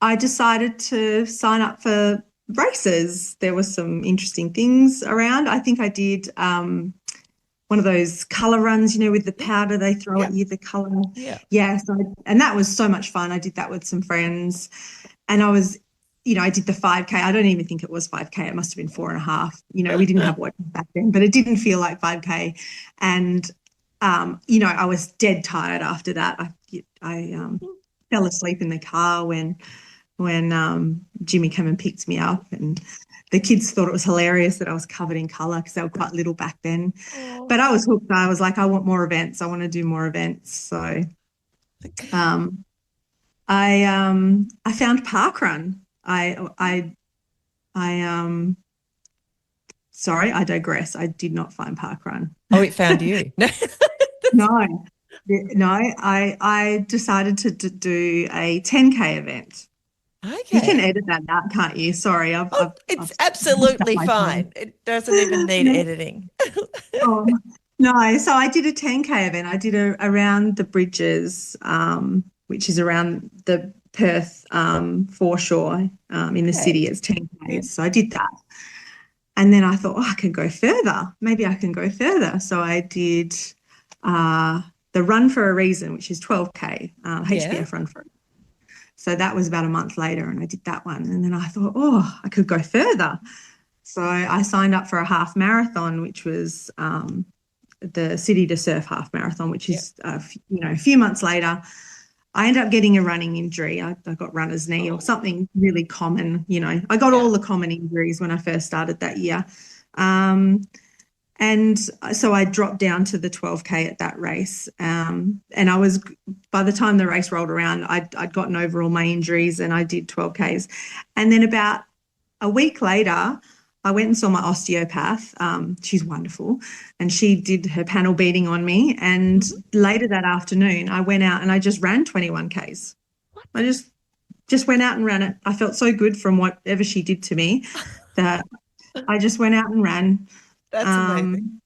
S2: I decided to sign up for races. There were some interesting things around. I think I did one of those colour runs, with the powder they throw at you, the colour. Yeah. And that was so much fun. I did that with some friends, and I was, I did the 5K. I don't even think it was 5K. It must have been 4.5. We didn't have watches back then, but it didn't feel like 5K. And, I was dead tired after that. I fell asleep in the car when Jimmy came and picked me up, and the kids thought it was hilarious that I was covered in colour because they were quite little back then.
S1: Oh.
S2: But I was hooked. I was like, I want more events. I want to do more events. So I found parkrun. Sorry, I digress. I did not find parkrun.
S1: Oh, it found you.
S2: No, I decided to do a 10K event.
S1: Okay.
S2: You can edit that out, can't you? Sorry,
S1: It's absolutely fine. It doesn't even need editing.
S2: Oh, no, so I did a 10K event. I did around the bridges, which is around the Perth foreshore in the city. It's 10K. So I did that. And then I thought, I can go further. Maybe I can go further. So I did the Run for a Reason, which is 12K, HBF Run for a Reason. So that was about a month later, and I did that one. And then I thought, I could go further. So I signed up for a half marathon, which was the City to Surf half marathon, which is, a few months later. I ended up getting a running injury. I got runner's knee or something really common. I got all the common injuries when I first started that year. And so I dropped down to the 12K at that race. And by the time the race rolled around, I'd gotten over all my injuries and I did 12Ks. And then about a week later, I went and saw my osteopath. She's wonderful. And she did her panel beating on me. And later that afternoon, I went out and I just ran 21Ks. I just went out and ran it. I felt so good from whatever she did to me that I just went out and ran.
S1: That's amazing.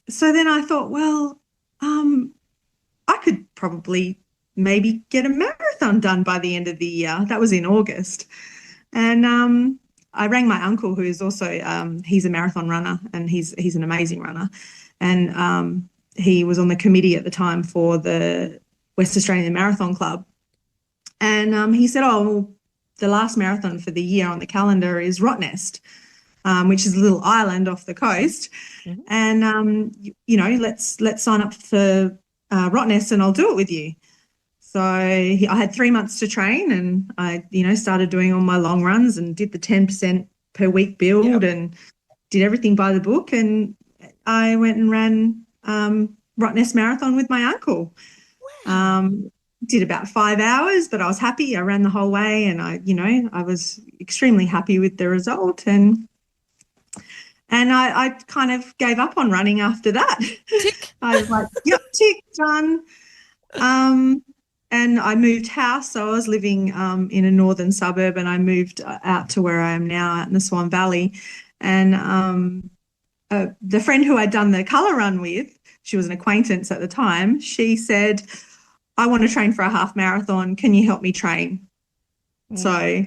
S2: So then I thought, well, I could probably maybe get a marathon done by the end of the year. That was in August. And I rang my uncle, who is also, he's a marathon runner and he's an amazing runner. And he was on the committee at the time for the West Australian Marathon Club. And he said, the last marathon for the year on the calendar is Rottnest, which is a little island off the coast. Mm-hmm. And, let's sign up for Rottnest and I'll do it with you. So I had 3 months to train and I, started doing all my long runs and did the 10% per week build and did everything by the book. And I went and ran Rottnest Marathon with my uncle. Wow. Did about 5 hours, but I was happy. I ran the whole way and I was extremely happy with the result. And I kind of gave up on running after that.
S1: Tick.
S2: I was like, yep, tick, done. And I moved house. So I was living in a northern suburb and I moved out to where I am now, out in the Swan Valley. And the friend who I'd done the colour run with, she was an acquaintance at the time, she said, I want to train for a half marathon. Can you help me train? So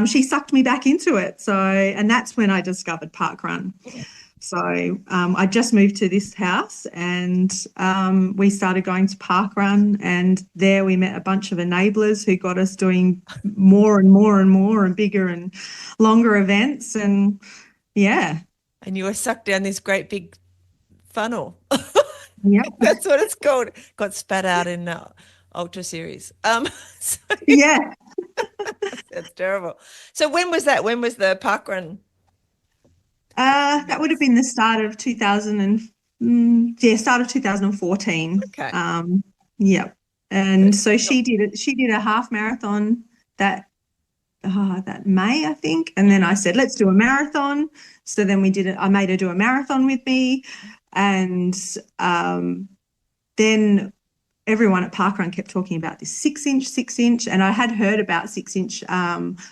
S2: she sucked me back into it. And that's when I discovered parkrun. So I just moved to this house and we started going to parkrun, and there we met a bunch of enablers who got us doing more and more and more and bigger and longer events. And
S1: And you were sucked down this great big funnel.
S2: Yeah.
S1: That's what it's called. Got spat out in Ultra Series.
S2: Yeah.
S1: That's terrible. So when was that? When was the parkrun?
S2: That would have been the start of 2014.
S1: Okay.
S2: Yeah. And so she did a half marathon that May, I think. And then I said, let's do a marathon. So then we did it. I made her do a marathon with me. And then everyone at parkrun kept talking about this 6-inch. And I had heard about 6-inch.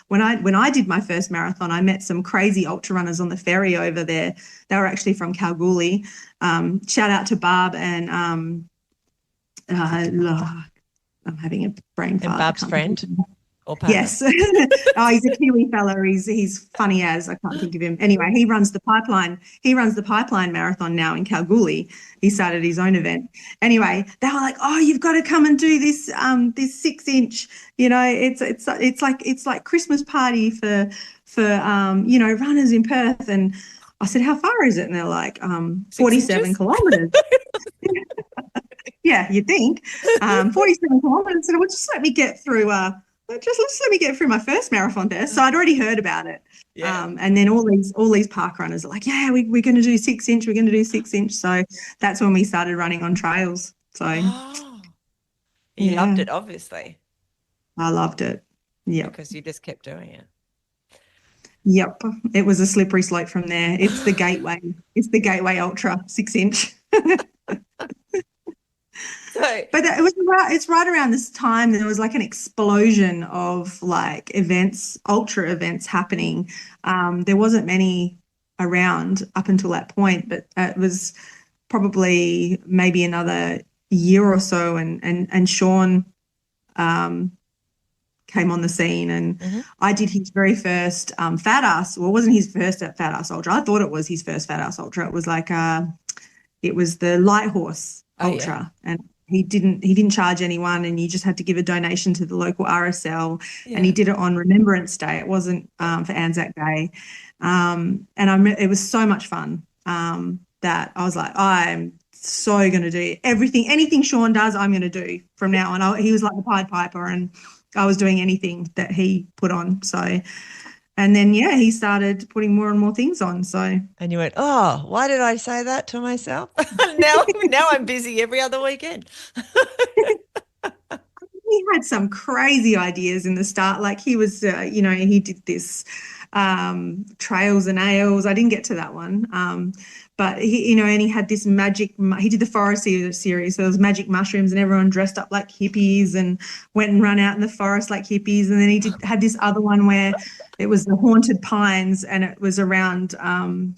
S2: When I did my first marathon, I met some crazy ultra runners on the ferry over there. They were actually from Kalgoorlie. Shout out to Barb and I'm having a brain fart.
S1: And Barb's friend?
S2: Yes. He's a Kiwi fella. He's funny as, I can't think of him. Anyway, he runs the pipeline marathon now in Kalgoorlie. He started his own event. Anyway, they were like, you've got to come and do this 6-inch. It's like Christmas party for runners in Perth. And I said, how far is it? And they're like 47 kilometres. Yeah, you'd think. 47 kilometres. So just let me get through Just let me get through my first marathon test. So I'd already heard about it.
S1: Yeah.
S2: And then all these park runners are like, yeah, we're going to do 6 inch. We're going to do 6 inch. So that's when we started running on trails. So
S1: Oh, you loved
S2: yeah,
S1: it, obviously,
S2: I loved it. Yep.
S1: because you just kept doing it.
S2: Yep. It was a slippery slope from there. It's the gateway. It's the Gateway Ultra 6 inch.
S1: So,
S2: But it's right around this time there was like an explosion of like events, ultra events happening. There wasn't many around up until that point, but it was probably maybe another year or so, and Sean came on the scene, and I did his very first fat ass. Well, it wasn't his first fat ass ultra. I thought it was his first fat ass ultra. It was like it was the Light Horse Ultra, and he didn't charge anyone, and you just had to give a donation to the local RSL.
S1: yeah.
S2: And he did it on Remembrance Day. It wasn't for Anzac Day, and it was so much fun that I was like, I'm so going to do anything Sean does, I'm going to do from now on. He was like the Pied Piper, and I was doing anything that he put on. So, and then, yeah, he started putting more and more things on. So,
S1: And you went, oh, why did I say that to myself? Now I'm busy every other weekend.
S2: he had some crazy ideas in the start. Like he was, he did this trails and ales. I didn't get to that one. But and he had this he did the forest series. So there was magic mushrooms, and everyone dressed up like hippies and went and ran out in the forest like hippies. And then he had this other one where it was the haunted pines, and it was around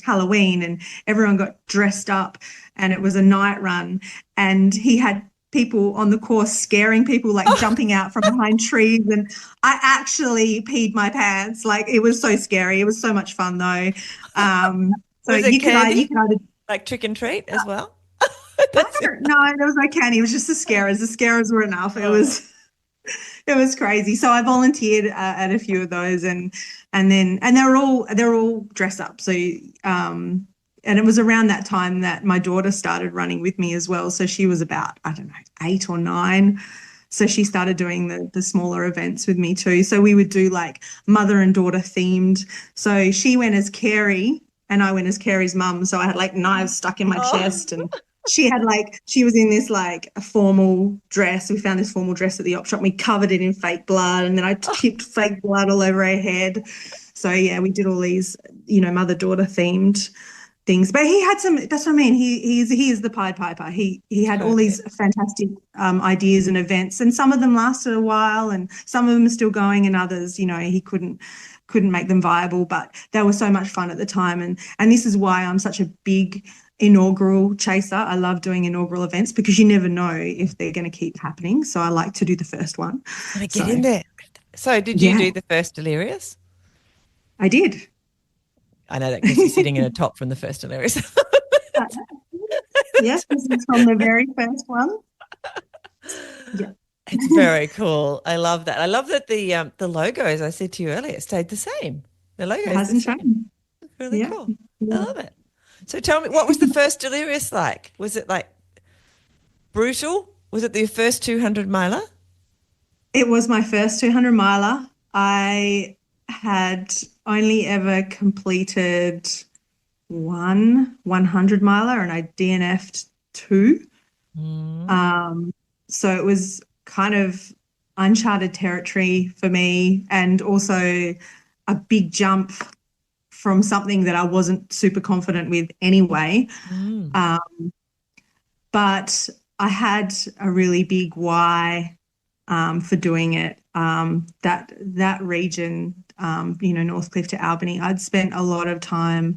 S2: Halloween, and everyone got dressed up, and it was a night run. And he had people on the course scaring people, like jumping out from behind trees. And I actually peed my pants. Like, it was so scary. It was so much fun though. So
S1: Was it
S2: you could
S1: candy?
S2: either
S1: Like trick and treat as well?
S2: no, there was no candy. It was just the scarers. The scarers were enough. It was crazy. So I volunteered at a few of those, and they're all dressed up. So and it was around that time that my daughter started running with me as well. So she was about, I don't know, 8 or 9. So she started doing the smaller events with me too. So we would do like mother and daughter themed. So she went as Carrie and I went as Carrie's mum. So I had like knives stuck in my chest, and she was in this like a formal dress. We found this formal dress at the op shop. We covered it in fake blood, and then I tipped fake blood all over her head. So yeah, we did all these, mother-daughter themed things. But he had some, that's what I mean. He is the Pied Piper. He had all these fantastic ideas and events, and some of them lasted a while, and some of them are still going, and others, he couldn't make them viable, but they were so much fun at the time. And this is why I'm such a big inaugural chaser. I love doing inaugural events because you never know if they're going to keep happening. So I like to do the first one.
S1: Get in there. So did you do the first Delirious?
S2: I did.
S1: I know that because you're sitting in a top from the first Delirious.
S2: Yes, this is from the very first one. Yeah.
S1: It's very cool. I love that. I love that the logo, as I said to you earlier, stayed the same. The logo
S2: hasn't changed.
S1: It's really cool. I love it. So tell me, what was the first Delirious like? Was it like brutal? Was it the first 200 miler?
S2: It was my first 200 miler. I had only ever completed one 100 miler, and I DNF'd 2. So it was kind of uncharted territory for me, and also a big jump from something that I wasn't super confident with anyway. But I had a really big why for doing it. That region, Northcliffe to Albany, I'd spent a lot of time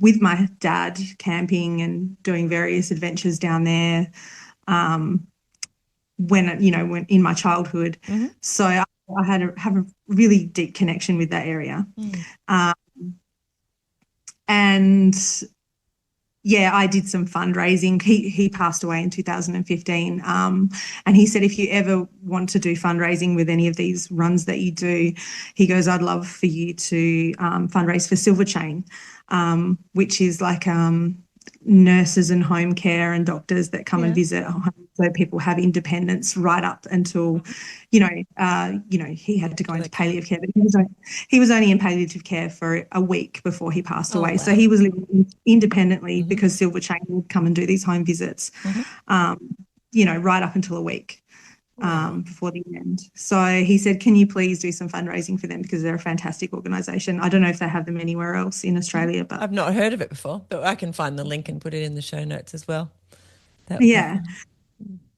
S2: with my dad camping and doing various adventures down there when in my childhood. So I have a really deep connection with that area. And yeah, I did some fundraising. He passed away in 2015. And he said, if you ever want to do fundraising with any of these runs that you do, he goes, I'd love for you to fundraise for Silver Chain, which is like nurses and home care and doctors that come and
S1: Yeah.
S2: visit home, so people have independence right up until, he had to go
S1: Till they
S2: into
S1: can't.
S2: palliative care, but he was only in palliative care for a week before he passed
S1: Oh,
S2: away. So
S1: wow.
S2: he was living independently
S1: Hmm.
S2: because Silver Chain would come and do these home visits,
S1: Hmm.
S2: um, right up until a week
S1: Wow.
S2: before the end. So he said, can you please do some fundraising for them because they're a fantastic organisation. I don't know if they have them anywhere else in Australia, but
S1: I've not heard of it before, but I can find the link and put it in the show notes as well. That would be
S2: yeah.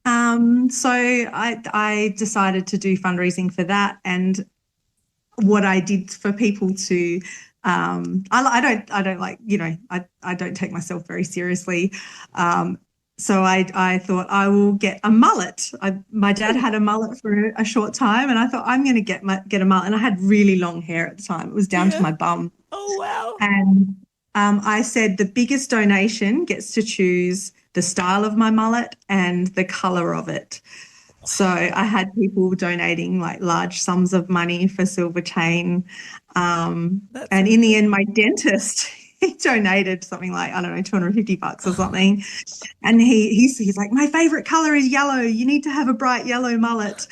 S1: fun.
S2: So I decided to do fundraising for that, and what I did for people to I don't like, I don't take myself very seriously. So I thought I will get a mullet. My dad had a mullet for a short time, and I thought I'm going to get a mullet. And I had really long hair at the time; it was down to
S1: Yeah.
S2: my bum.
S1: Oh, wow.
S2: And I said the biggest donation gets to choose the style of my mullet and the color of it. So I had people donating like large sums of money for Silver Chain.
S1: That's
S2: And in the
S1: amazing.
S2: end, my dentist, he donated something like, I don't know, $250 or something. And he's like, my favorite color is yellow. You need to have a bright yellow mullet.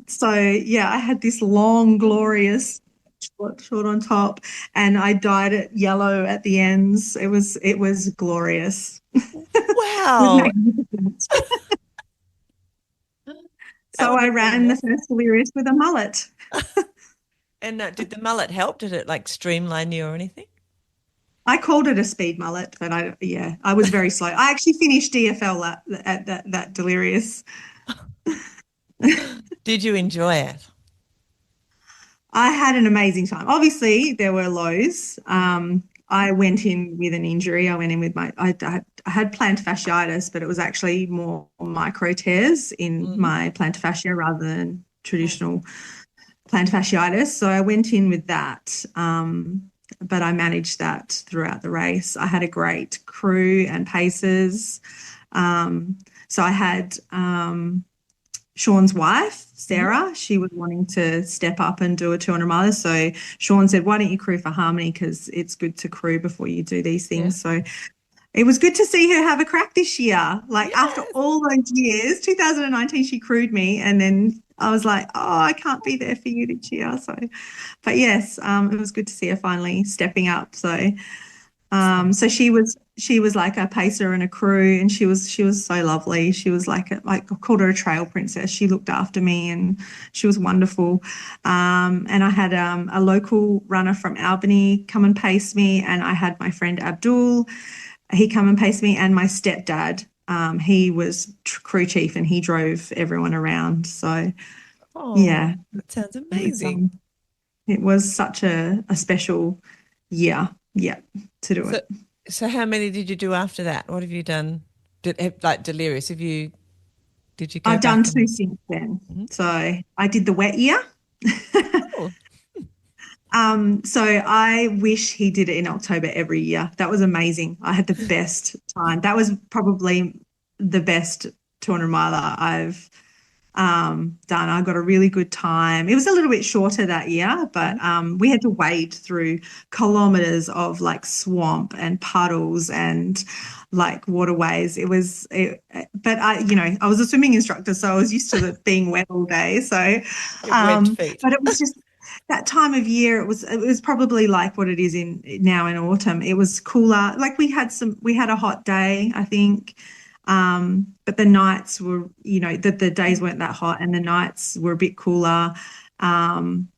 S2: So yeah, I had this long, glorious short on top, and I dyed it yellow at the ends. It was glorious. It was
S1: Wow.
S2: magnificent.
S1: That
S2: So
S1: would
S2: I
S1: have been
S2: ran the
S1: massive.
S2: first Delirious with a mullet.
S1: And did the mullet help? Did it like streamline you or anything?
S2: I called it a speed mullet, but I was very slow. I actually finished DFL at that Delirious.
S1: Did you enjoy it?
S2: I had an amazing time. Obviously, there were lows. I went in with an injury. I went in with I had plantar fasciitis, but it was actually more micro tears in
S1: Mm-hmm.
S2: my plantar fascia rather than traditional plantar fasciitis. So I went in with that. But I managed that throughout the race. I had a great crew and paces. So I had Sean's wife,
S1: Mm-hmm.
S2: Sarah. She was wanting to step up and do a 200 miler. So Sean said, why don't you crew for Harmony? Because it's good to crew before you do these
S1: Yeah.
S2: things. So it was good to see her have a crack this year. Like after
S1: Yes.
S2: all those years, 2019, she crewed me. And then I was like, oh, I can't be there for you this year. So, but yes, it was good to see her finally stepping up. So she was like a pacer and a crew, and she was so lovely. She was like I called her a trail princess. She looked after me, and she was wonderful. And I had a local runner from Albany come and pace me, and I had my friend Abdul. He come and pace me, and my stepdad. He was crew chief, and he drove everyone around. So
S1: Oh,
S2: yeah,
S1: that sounds
S2: it was
S1: amazing.
S2: it was such a special year. Yeah, to do
S1: So,
S2: it.
S1: so how many did you do after that? What have you done? Like Delirious? Did you go
S2: I've done
S1: back
S2: two
S1: and?
S2: since then.
S1: Mhm.
S2: So I did the wet year.
S1: Oh,
S2: So I wish he did it in October every year. That was amazing. I had the best time. That was probably the best 200 miler I've done. I got a really good time. It was a little bit shorter that year, but we had to wade through kilometers of like swamp and puddles and like waterways. But I was a swimming instructor, so I was used to it being wet all day. So,
S1: get webbed
S2: um,
S1: feet.
S2: but it was just that time of year. It was probably like what it is in now in autumn. It was cooler. Like we had a hot day, I think. But the nights were, the days weren't that hot and the nights were a bit cooler. Um,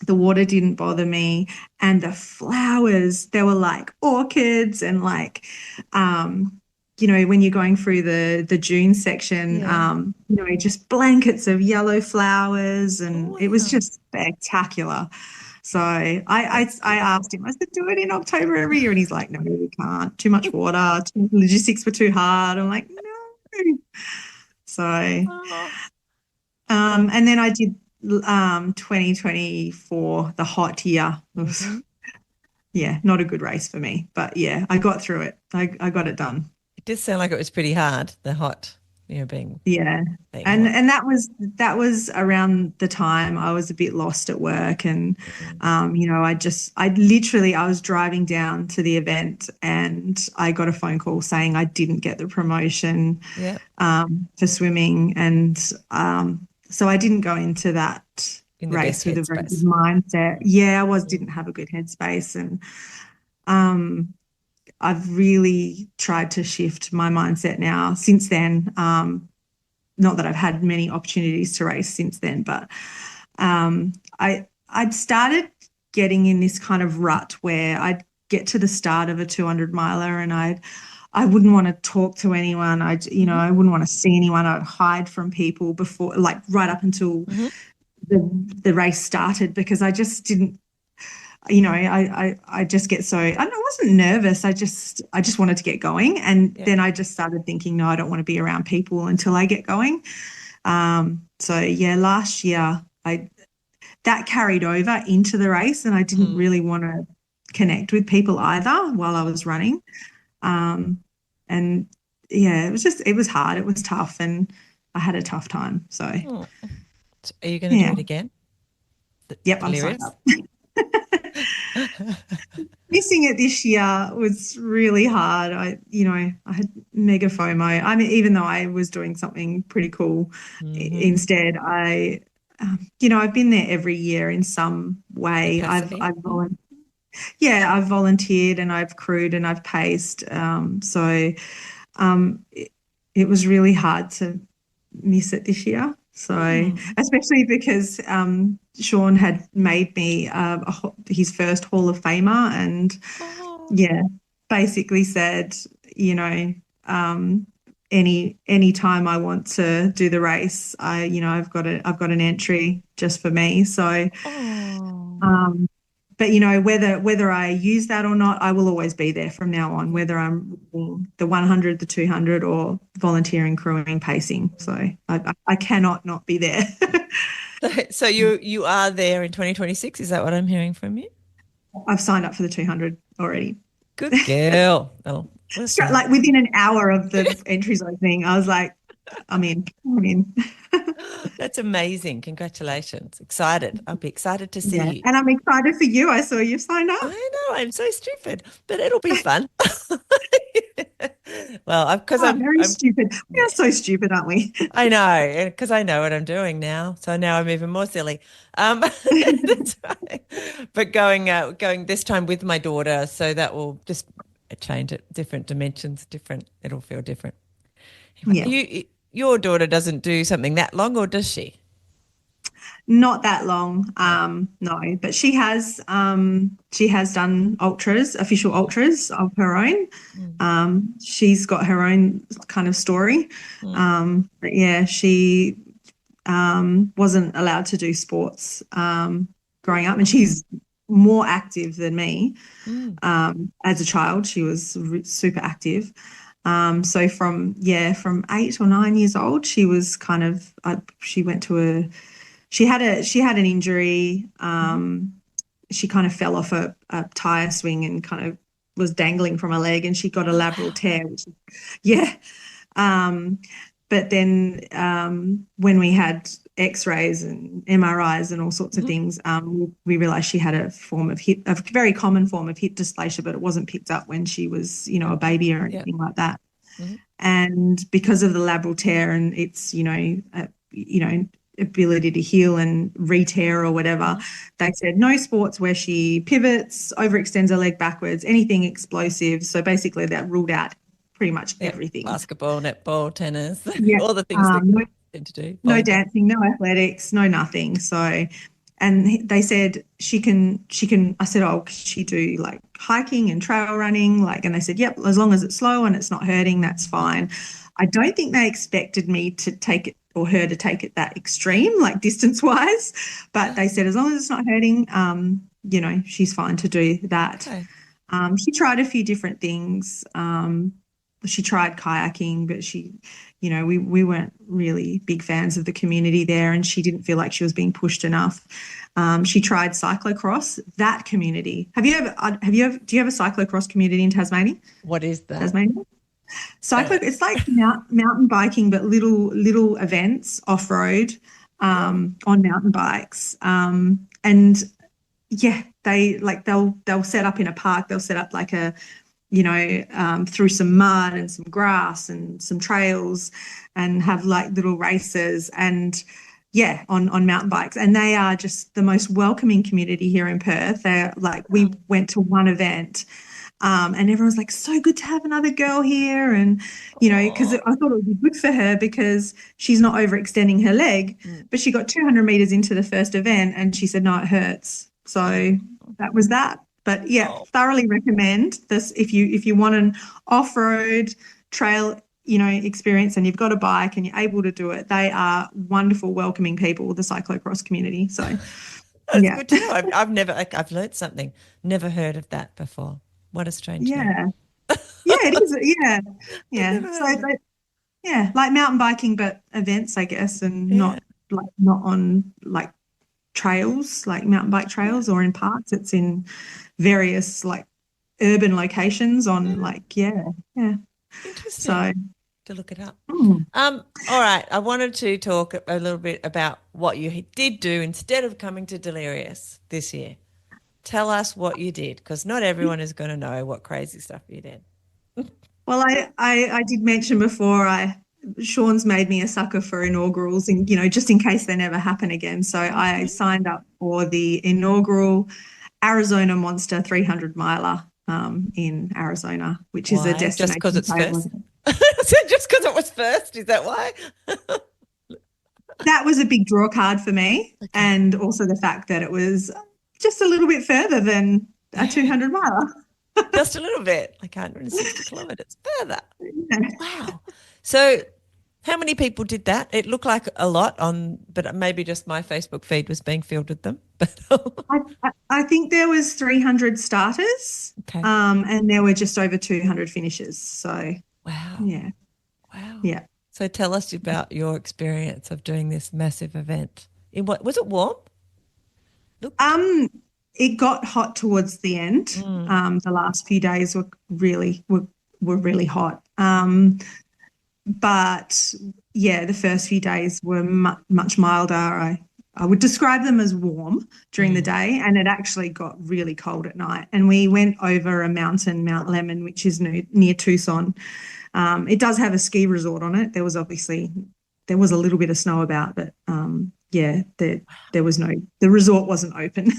S2: the water didn't bother me. And the flowers, there were like orchids and like, when you're going through the June section,
S1: Yeah.
S2: just blankets of yellow flowers. And
S1: Oh,
S2: it was
S1: wow.
S2: just spectacular. So I
S1: That's
S2: asked
S1: beautiful.
S2: him, I said, do it in October every year. And he's like, no, we can't. Too much water. Logistics were too hard. I'm like, no. So,
S1: Oh, oh.
S2: and then I did 2024, the hot year. It was,
S1: Hmm.
S2: yeah, not a good race for me. But yeah, I got through it. I got it done.
S1: It did sound like it was pretty hard, the hot. being
S2: And
S1: what?
S2: that was around the time I was a bit lost at work, and I was driving down to the event and I got a phone call saying I didn't get the promotion
S1: Yeah.
S2: for swimming, and so I didn't go into that
S1: In the best
S2: race with a very good
S1: headspace.
S2: mindset. Yeah, didn't have a good headspace, and um, I've really tried to shift my mindset now since then. Not that I've had many opportunities to race since then, but I'd started getting in this kind of rut where I'd get to the start of a 200 miler and I wouldn't want to talk to anyone. I wouldn't want to see anyone. I'd hide from people before, like right up until
S1: Mm-hmm.
S2: the race started, because I just didn't, I just get so, I wasn't nervous. I just wanted to get going. And
S1: Yeah.
S2: then I just started thinking, no, I don't want to be around people until I get going. So yeah, last year that carried over into the race, and I didn't really want to connect with people either while I was running. And yeah, it was hard. It was tough, and I had a tough time. So
S1: Oh. So are you going to do
S2: yeah,
S1: it again?
S2: yep, I'm signed
S1: Delirious?
S2: up. Missing it this year was really hard. I had mega FOMO. I mean, even though I was doing something pretty cool,
S1: Mm-hmm.
S2: instead, I've been there every year in some way.
S1: Capacity?
S2: I've volunteered and I've crewed and I've paced. It was really hard to miss it this year. So,
S1: Mm.
S2: especially because Sean had made me his first Hall of Famer, and
S1: Oh.
S2: yeah, basically said, you know, um, any time I want to do the race, I've got an entry just for me. So,
S1: Oh.
S2: um, but whether I use that or not, I will always be there from now on, whether I'm doing the 100, the 200, or volunteering, crewing, pacing. So I cannot not be there.
S1: So you are there in 2026. Is that what I'm hearing from you?
S2: I've signed up for the 200 already.
S1: Good girl. Oh, we'll see.
S2: Like within an hour of the entries opening, I was like, I'm in. I'm in.
S1: That's amazing. Congratulations. Excited. I'll be excited to see
S2: Yeah.
S1: you.
S2: And I'm excited for you. I saw you signed
S1: I
S2: up.
S1: know I'm so stupid, but it'll be fun. Well, because
S2: Oh,
S1: I'm
S2: very
S1: I'm
S2: stupid. We are
S1: yeah,
S2: so stupid, aren't we?
S1: I know, because I know what I'm doing now. So now I'm even more silly. That's right. But going this time with my daughter, so that will just change it, different dimensions, different. It'll feel different.
S2: Yeah.
S1: Your daughter doesn't do something that long, or does she?
S2: Not that long,
S1: No.
S2: no, but she has done ultras, official ultras of her own.
S1: Mm.
S2: She's got her own kind of story.
S1: Mm.
S2: But yeah, she wasn't allowed to do sports growing up, and she's more active than me.
S1: Mm.
S2: As a child, she was super active. So from 8 or 9 years old, she was kind of she went to she had an injury.
S1: Mhm.
S2: She kind of fell off a tire swing and kind of was dangling from a leg, and she got a
S1: Oh,
S2: labral
S1: wow.
S2: tear. Yeah. Um, but then when we had X-rays and MRIs and all sorts of
S1: Mhm.
S2: things, we realised she had a very common form of hip dysplasia, but it wasn't picked up when she was, a
S1: Okay.
S2: baby or
S1: Yeah.
S2: anything like that.
S1: Mhm.
S2: And because of the labral tear and its, ability to heal and re-tear or whatever,
S1: Mhm.
S2: they said no sports where she pivots, overextends her leg backwards, anything explosive. So basically that ruled out pretty much
S1: Yeah.
S2: everything.
S1: Basketball, netball, tennis,
S2: Yeah.
S1: all the things that
S2: No,
S1: kids tend to do.
S2: no
S1: Volleyball.
S2: dancing, no athletics, no nothing. So, and they said I said, oh, could she do like hiking and trail running? And they said, yep, as long as it's slow and it's not hurting, that's fine. I don't think they expected me to take it or her to take it that extreme, like distance wise, but they said, as long as it's not hurting, she's fine to do that.
S1: Okay.
S2: She tried a few different things. She tried kayaking, but we weren't really big fans of the community there, and she didn't feel like she was being pushed enough. She tried cyclocross. That community. Do you have a cyclocross community in Tasmania?
S1: What is that?
S2: Tasmania? It's like mountain biking, but little events off road on mountain bikes. And yeah, they'll set up in a park. They'll set up like through some mud and some grass and some trails, and have like little races and yeah, on mountain bikes. And they are just the most welcoming community here in Perth. They're like, we went to one event. And everyone's like, so good to have another girl here. And, because I thought it would be good for her because she's not overextending her leg. But she got 200 meters into the first event and she said, no, it hurts. So that was that. But yeah, thoroughly recommend this if you want an off-road trail, experience, and you've got a bike and you're able to do it. They are wonderful, welcoming people, the cyclocross community. So
S1: that's good to know. I've learned something. Never heard of that before. What a strange name.
S2: Yeah, it is. Yeah. So like mountain biking, but events, I guess, and not on like trails, like mountain bike trails or in parks. It's in various like urban locations on
S1: Interesting.
S2: So
S1: to look it up. All right. I wanted to talk a little bit about what you did do instead of coming to Delirious this year. Tell us what you did, because not everyone is going to know what crazy stuff you did.
S2: Well, I did mention before, Sean's made me a sucker for inaugurals, and just in case they never happen again. So I signed up for the inaugural Arizona Monster 300 miler in Arizona, which is a destination.
S1: Just because it's first? Just because it was first? Is that why?
S2: That was a big draw card for me, and also the fact that it was just a little bit further than a 200 miler.
S1: Just a little bit, like 160 kilometres further. Yeah. Wow. So how many people did that? It looked like a lot but maybe just my Facebook feed was being filled with them.
S2: I think there was 300 starters, and there were just over 200 finishers. So
S1: wow.
S2: Yeah.
S1: Wow.
S2: Yeah.
S1: So tell us about your experience of doing this massive event. Was it warm?
S2: It got hot towards the end. The last few days were really hot. But yeah, the first few days were much milder. I would describe them as warm during the day, and it actually got really cold at night. And we went over a mountain, Mount Lemmon, which is near Tucson. It does have a ski resort on it. There was a little bit of snow about, but there was the resort wasn't open.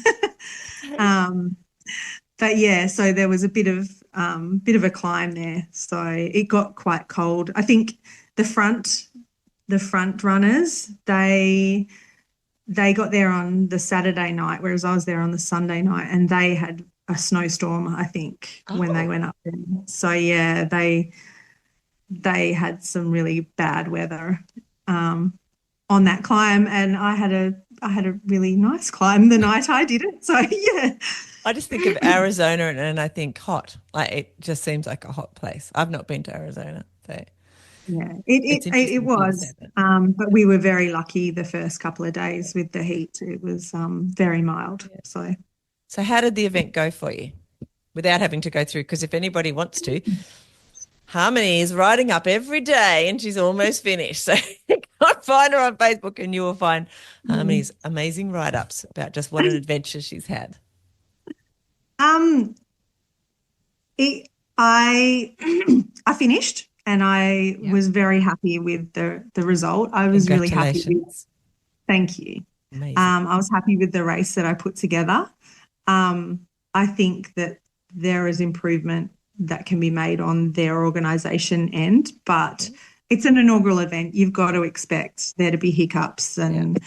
S2: But yeah, so there was a bit of a climb there. So it got quite cold. I think the front runners, they got there on the Saturday night, whereas I was there on the Sunday night, and they had a snowstorm, I think, when they went up there. So yeah, they had some really bad weather on that climb, and I had a really nice climb the night I did it. So yeah.
S1: I just think of Arizona and I think hot. Like it just seems like a hot place. I've not been to Arizona, so
S2: yeah, it was. But we were very lucky the first couple of days with the heat. It was very mild. Yeah.
S1: So how did the event go for you, without having to go through? Because if anybody wants to, Harmony is riding up every day and she's almost finished. So you can find her on Facebook and you will find Harmony's amazing write-ups about just what an adventure she's had.
S2: I finished, and I was very happy with the result. I was really happy with. Thank you.
S1: Amazing.
S2: I was happy with the race that I put together. I think that there is improvement that can be made on their organisation end, but it's an inaugural event. You've got to expect there to be hiccups and.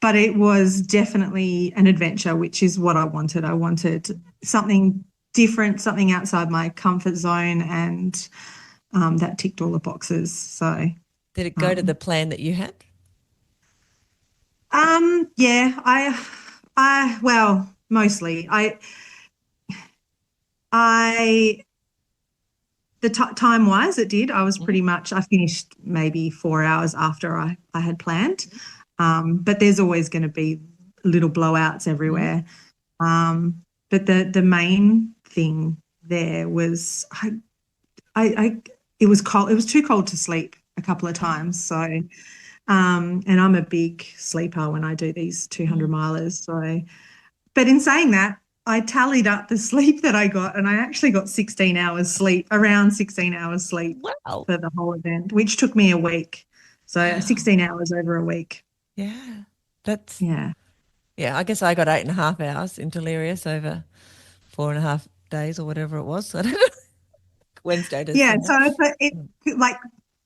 S2: But it was definitely an adventure, which is what I wanted. I wanted something different, something outside my comfort zone, and that ticked all the boxes. So,
S1: did it go to the plan that you had?
S2: Yeah, well, mostly. Time-wise, it did. I was pretty much. I finished maybe 4 hours after I had planned. But there's always going to be little blowouts everywhere. But the main thing there was I it was cold. It was too cold to sleep a couple of times. So, and I'm a big sleeper when I do these 200 milers. So, but in saying that, I tallied up the sleep that I got, and I actually got 16 hours sleep, around 16 hours sleep
S1: Wow.
S2: for the whole event, which took me a week. So
S1: Wow.
S2: 16 hours over a week.
S1: Yeah. That's,
S2: Yeah.
S1: yeah, I guess I got 8.5 hours in Delirious over 4.5 days or whatever it was. I don't know. Wednesday to
S2: Yeah.
S1: Sunday.
S2: So like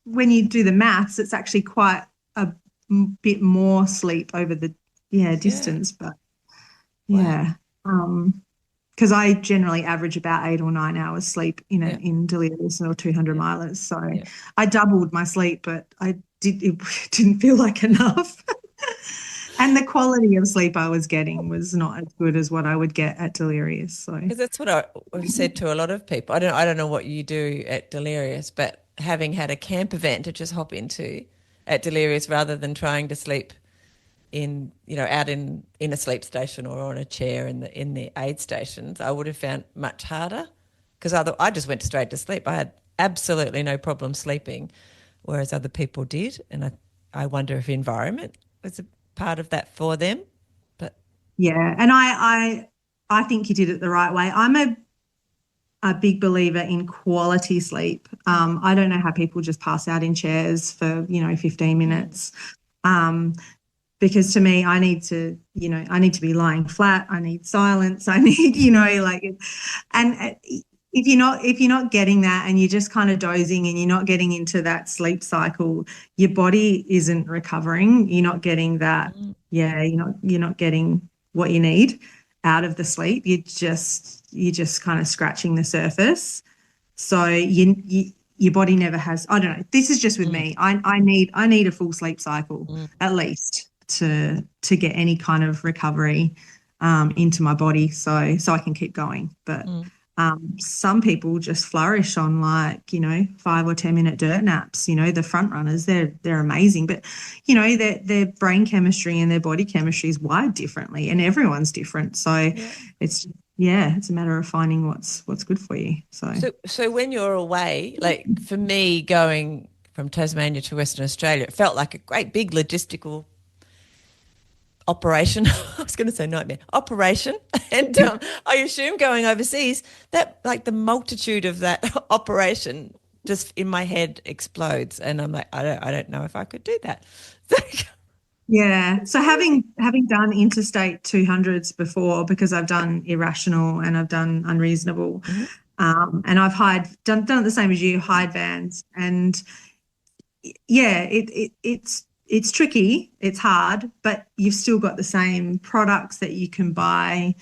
S2: when you do the maths, it's actually quite a bit more sleep over the
S1: Yeah.
S2: distance, but
S1: Wow.
S2: yeah. Because I generally average about 8 or 9 hours sleep
S1: Yeah.
S2: in Delirious or 200
S1: Yeah.
S2: milers. So
S1: Yeah.
S2: I doubled my sleep, but it didn't feel like enough. And the quality of sleep I was getting was not as good as what I would get at Delirious. So
S1: Because that's what I've said to a lot of people. I don't know what you do at Delirious, but having had a camp event to just hop into at Delirious rather than trying to sleep in, out in a sleep station or on a chair in the aid stations, I would have found much harder because I just went straight to sleep. I had absolutely no problem sleeping, whereas other people did, and I wonder if environment was a part of that for them. But
S2: yeah, and I think you did it the right way. I'm a big believer in quality sleep. I don't know how people just pass out in chairs for 15 minutes. Um, because to me, I need to be lying flat. I need silence. I need, like, and if you're not getting that and you're just kind of dozing and you're not getting into that sleep cycle, your body isn't recovering. You're not getting that. Yeah, you're not getting what you need out of the sleep. You're just kind of scratching the surface. So your body never has. I don't know. This is just with me. I need a full sleep cycle at least to get any kind of recovery into my body, so I can keep going. But some people just flourish on 5 or 10 minute dirt naps. The front runners, they're amazing, but their brain chemistry and their body chemistry is wired differently, and everyone's different. So
S1: yeah.
S2: it's a matter of finding what's good for you.
S1: So when you're away, like for me going from Tasmania to Western Australia, it felt like a great big logistical operation. I was going to say nightmare operation, and I assume going overseas that like the multitude of that operation just in my head explodes, and I'm like, I don't know if I could do that.
S2: Yeah. So having done interstate 200s before, because I've done irrational and I've done unreasonable, and I've done it the same as you, hired vans, and yeah, it's tricky, it's hard, but you've still got the same products that you can buy,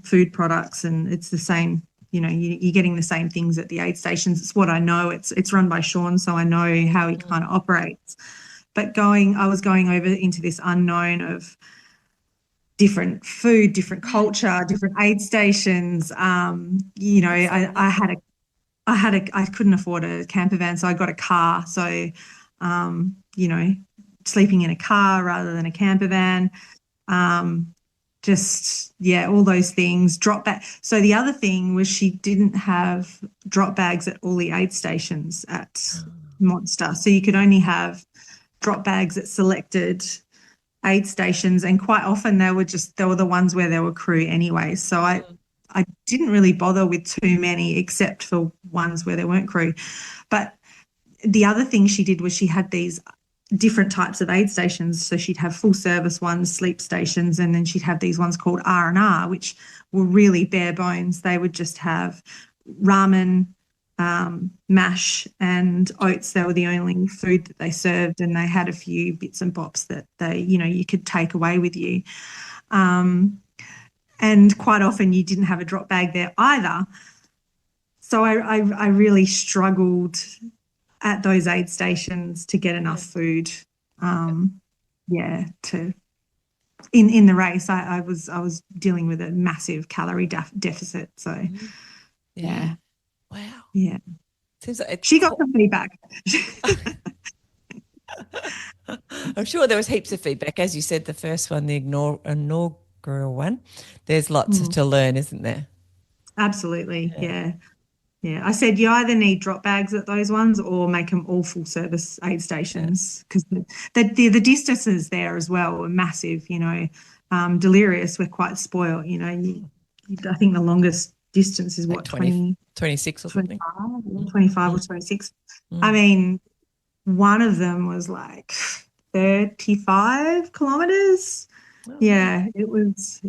S2: food products, and it's the same. You're getting the same things at the aid stations. It's what I know. It's run by Sean, so I know how he kind of operates. But I was going over into this unknown of different food, different culture, different aid stations. I couldn't afford a camper van, so I got a car. So, um, you know, sleeping in a car rather than a camper van. Just, yeah, all those things. Drop bag. So the other thing was she didn't have drop bags at all the aid stations at Monster. So you could only have drop bags at selected aid stations, and quite often they were the ones where there were crew anyway. So I didn't really bother with too many except for ones where there weren't crew. But the other thing she did was she had these different types of aid stations. So she'd have full service ones, sleep stations, and then she'd have these ones called R&R, which were really bare bones. They would just have ramen, mash and oats. They were the only food that they served, and they had a few bits and bops that you could take away with you. And quite often you didn't have a drop bag there either. So I really struggled at those aid stations to get enough food. In the race, I was dealing with a massive calorie deficit. So yeah.
S1: Wow.
S2: Yeah.
S1: Seems like
S2: She got some feedback.
S1: I'm sure there was heaps of feedback. As you said, the first one, the inaugural one, there's lots to learn, isn't there?
S2: Absolutely. Yeah. Yeah, I said you either need drop bags at those ones or make them all full service aid
S1: Yeah.
S2: stations because the distances there as well are massive. Delirious, we're quite spoiled. I think the longest distance is
S1: Like
S2: what,
S1: 20, 26 or something.
S2: 25,
S1: Mm,
S2: 25 or
S1: mm,
S2: 26. I
S1: mm.
S2: mean, one of them was like 35 kilometers.
S1: Oh, wow.
S2: Yeah, it was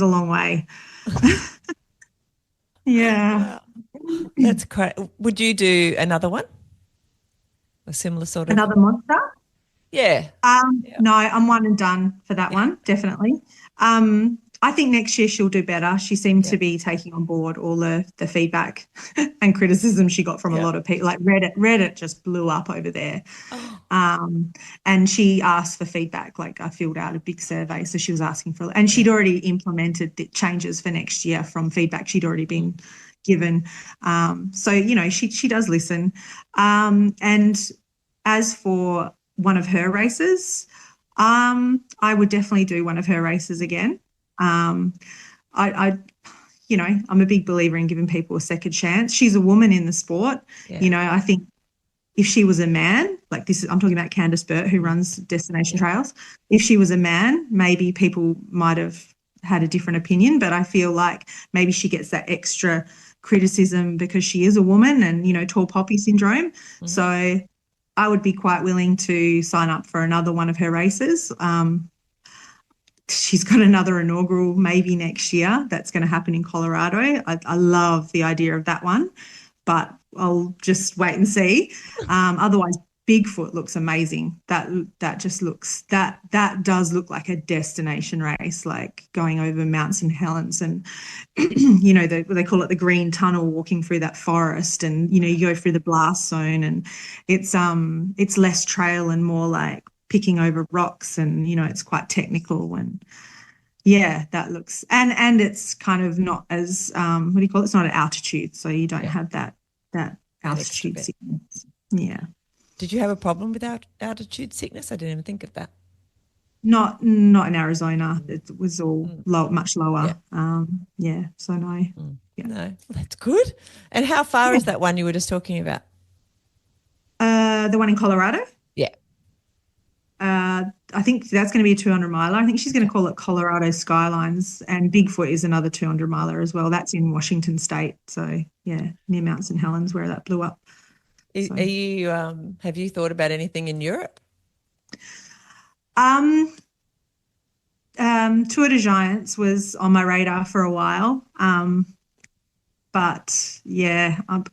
S2: a long way. Yeah.
S1: Wow. That's great. Would you do another one? A similar sort of?
S2: Another monster.
S1: Yeah. Yeah.
S2: No, I'm one and done for that
S1: Yeah.
S2: one, definitely. I think next year she'll do better. She seemed
S1: Yeah.
S2: to be taking on board all the feedback and criticism she got from a
S1: Yeah.
S2: lot of people. Like Reddit just blew up over there.
S1: Oh,
S2: Um, and she asked for feedback. Like I filled out a big survey, so she was asking for, and
S1: yeah.
S2: she'd already implemented the changes for next year from feedback she'd already
S1: Mm.
S2: been given. So she does listen. And as for one of her races, I would definitely do one of her races again. Um, I I'm a big believer in giving people a second chance. She's a woman in the sport.
S1: Yeah.
S2: I think if she was a man, like this, I'm talking about Candice Burt, who
S1: Mm.
S2: runs Destination
S1: Yeah.
S2: Trails. If she was a man, maybe people might have had a different opinion, but I feel like maybe she gets that extra criticism because she is a woman and, tall poppy syndrome.
S1: Mhm.
S2: So I would be quite willing to sign up for another one of her races. She's got another inaugural maybe next year that's going to happen in Colorado. I love the idea of that one, but I'll just wait and see. Otherwise, Bigfoot looks amazing. That just looks that does look like a destination race, like going over Mount St. Helens and they call it the green tunnel, walking through that forest, and you go through the blast zone, and it's less trail and more like picking over rocks, and it's quite technical. And yeah, that looks, and it's kind of not as what do you call it? It's not at altitude, so you don't
S1: Yeah.
S2: have that
S1: That extra
S2: altitude
S1: bit.
S2: sickness. Yeah.
S1: Did you have a problem with altitude sickness? I didn't even think of that.
S2: Not in Arizona.
S1: Mm.
S2: It was all
S1: Mm.
S2: low, much
S1: Yeah.
S2: lower. Yeah, so no.
S1: Mm.
S2: Yeah.
S1: No, that's good. And how far
S2: Yeah.
S1: is that one you were just talking about?
S2: The one in Colorado.
S1: Yeah.
S2: I think that's going to be a 200 miler. I think she's going
S1: Okay.
S2: to call it Colorado Skylines, and Bigfoot is another 200 miler as well. That's in Washington State. So yeah, near Mount St. Helens where that blew up. So
S1: Are you have you thought about anything in Europe?
S2: um Tour de Giants was on my radar for a while. But yeah, I'm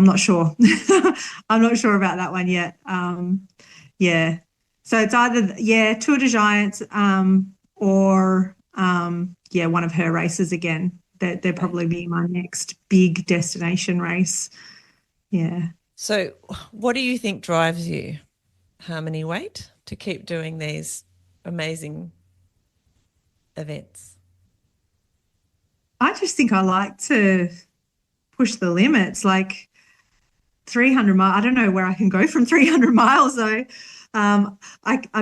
S2: not sure. I'm not sure about that one yet. Yeah. So it's either, yeah, Tour de Giants, or yeah, one of her races again. They'd
S1: Okay.
S2: probably be my next big destination race. Yeah.
S1: So what do you think drives you, Harmony Waite, to keep doing these amazing events?
S2: I just think I like to push the limits, like 300 miles. I don't know where I can go from 300 miles though. I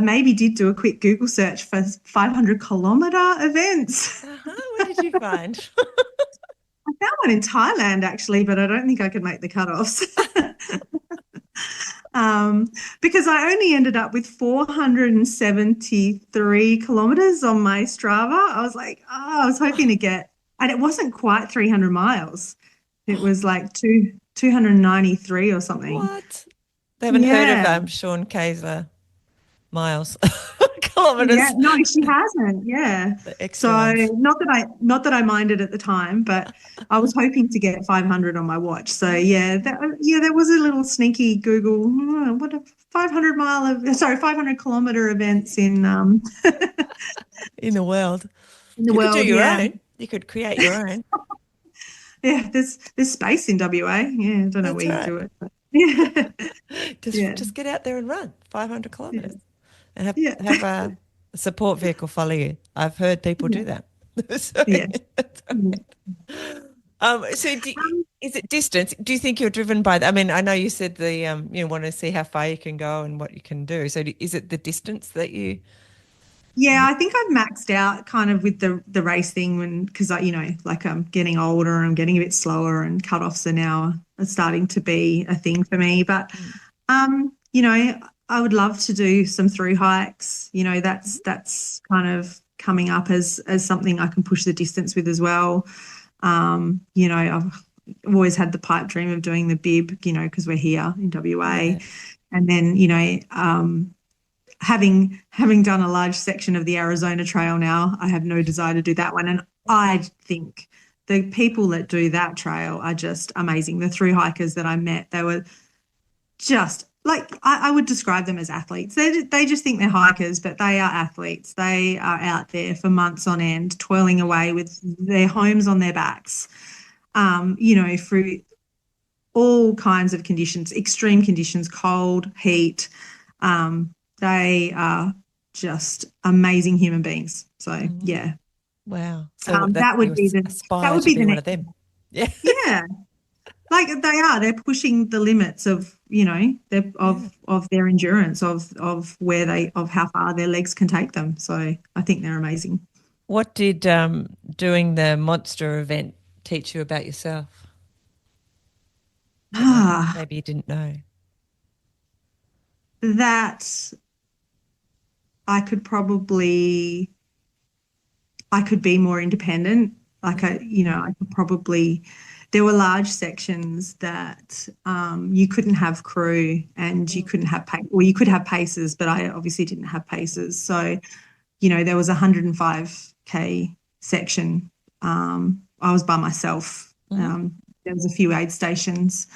S2: maybe did do a quick Google search for 500-kilometer events.
S1: What did you find?
S2: I found one in Thailand actually, but I don't think I could make the cutoffs. Because I only ended up with 473 kilometers on my Strava. I was like, oh, I was hoping to get, and it wasn't quite 300 miles. It was like 293 or something.
S1: What? They haven't heard of
S2: Yeah.
S1: Sean Kayser miles,
S2: Yeah,
S1: kilometers.
S2: no, she hasn't. Yeah.
S1: The extra
S2: So
S1: ones.
S2: not that I minded at the time, but I was hoping to get 500 on my watch. So yeah, there was a little sneaky Google, what a 500-kilometer events
S1: In the world.
S2: in the
S1: You could do
S2: world.
S1: your
S2: Yeah.
S1: own. You could create your own.
S2: Yeah, there's space in WA. Yeah, I don't know
S1: That's
S2: where you
S1: right.
S2: do it, but yeah. Yeah.
S1: Just get out there and run 500
S2: Yeah.
S1: kilometers and
S2: Yeah.
S1: have a support vehicle follow you. I've heard people
S2: Yeah.
S1: do that. So,
S2: Yeah.
S1: that's all
S2: Yeah.
S1: right. So
S2: Um,
S1: is it distance? Do you think you're driven by that? I mean, I know you said you want to see how far you can go and what you can do. So is it the distance that you
S2: Yeah, I think I've maxed out kind of with the race thing when because like I'm getting older and I'm getting a bit slower and cutoffs are starting to be a thing for me. But
S1: Mm.
S2: I would love to do some through hikes. That's kind of coming up as something I can push the distance with as well. I've always had the pipe dream of doing the bib, because we're here in WA.
S1: Yeah.
S2: And then, having done a large section of the Arizona Trail now, I have no desire to do that one. And I think the people that do that trail are just amazing. The through hikers that I met, they were just like I would describe them as athletes. They just think they're hikers, but they are athletes. They are out there for months on end, toiling away with their homes on their backs, through all kinds of conditions, extreme conditions, cold, heat. They are just amazing human beings. So yeah,
S1: Wow. So
S2: that would
S1: you
S2: be
S1: aspire to be one of
S2: next.
S1: them. Yeah.
S2: Yeah, like they're pushing the limits of
S1: Yeah.
S2: of their endurance of how far their legs can take them. So I think they're amazing.
S1: What did doing the monster event teach you about yourself that
S2: Ah,
S1: maybe you didn't know?
S2: that I could probably I could be more independent. Like I could probably. There were large sections that you couldn't have crew and you couldn't have well, you could have paces, but I obviously didn't have paces. So, there was a 105K section. I was by myself.
S1: Mm.
S2: There was a few aid stations.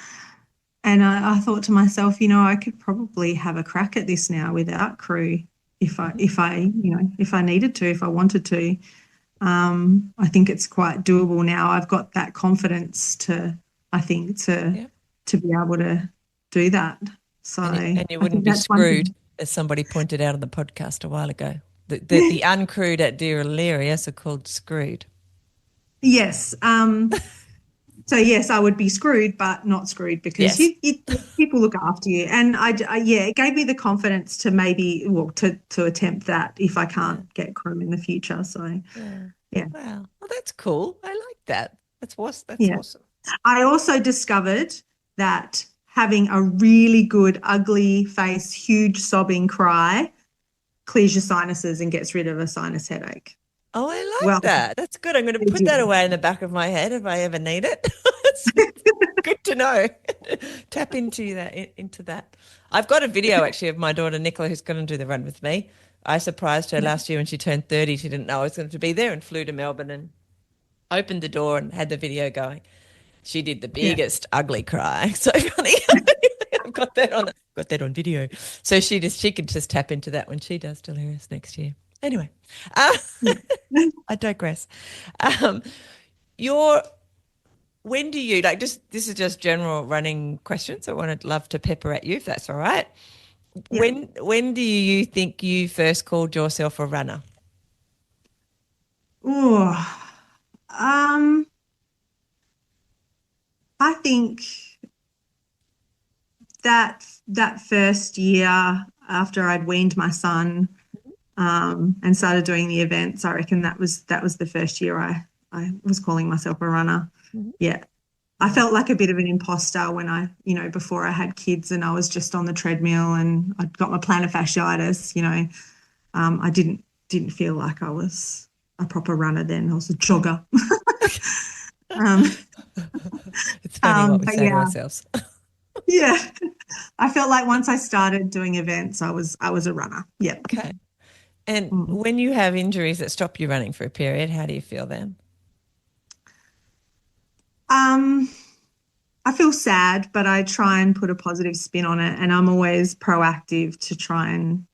S2: And I thought to myself, I could probably have a crack at this now without crew if I needed to, if I wanted to. I think it's quite doable now. I've got that confidence I think,
S1: Yeah.
S2: to be able to do that. So
S1: And you
S2: I
S1: wouldn't
S2: think
S1: be
S2: that's one
S1: screwed,
S2: thing.
S1: as somebody pointed out on the podcast a while ago. The uncrewed at Delirious are called screwed.
S2: Yes. So yes, I would be screwed, but not screwed because
S1: Yes.
S2: people look after you. And it gave me the confidence to maybe, well, to attempt that if I
S1: Yeah.
S2: can't get crew in the future. So
S1: Yeah.
S2: yeah,
S1: Wow. Well, that's cool. I like that. That's
S2: yeah.
S1: awesome.
S2: I also discovered that having a really good, ugly face, huge sobbing cry clears your sinuses and gets rid of a sinus headache.
S1: Oh, I like
S2: Well,
S1: that. That's good. I'm going to
S2: it
S1: put that
S2: did.
S1: away in the back of my head if I ever need it. It's good to know. Tap into that. I've got a video actually of my daughter Nicola who's going to do the run with me. I surprised her
S2: Yeah.
S1: last year when she turned 30. She didn't know I was going to be there and flew to Melbourne and opened the door and had the video going. She did the
S2: Yeah.
S1: biggest ugly cry. So funny. I've got that on video. So she can just tap into that when she does Delirious next year. Anyway, uh,
S2: Yeah.
S1: I digress. Um, your when do you like just this is just general running questions. I would love to pepper at you if that's all right.
S2: Yeah.
S1: When do you think you first called yourself a runner?
S2: Oh, um, I think that first year after I'd weaned my son, and started doing the events, I reckon that was the first year I was calling myself a runner.
S1: Mhm.
S2: Yeah. I
S1: Yeah.
S2: felt like a bit of an imposter when before I had kids and I was just on the treadmill and I'd got my plantar fasciitis. I didn't feel like I was a proper runner then. I was a jogger. um,
S1: It's funny what we
S2: but
S1: say to
S2: yeah,
S1: ourselves.
S2: yeah. I felt like once I started doing events, I was a runner. Yeah.
S1: Okay. And
S2: Mm.
S1: when you have injuries that stop you running for a period, how do you feel then?
S2: Um, I feel sad, but I try and put a positive spin on it, and I'm always proactive to try and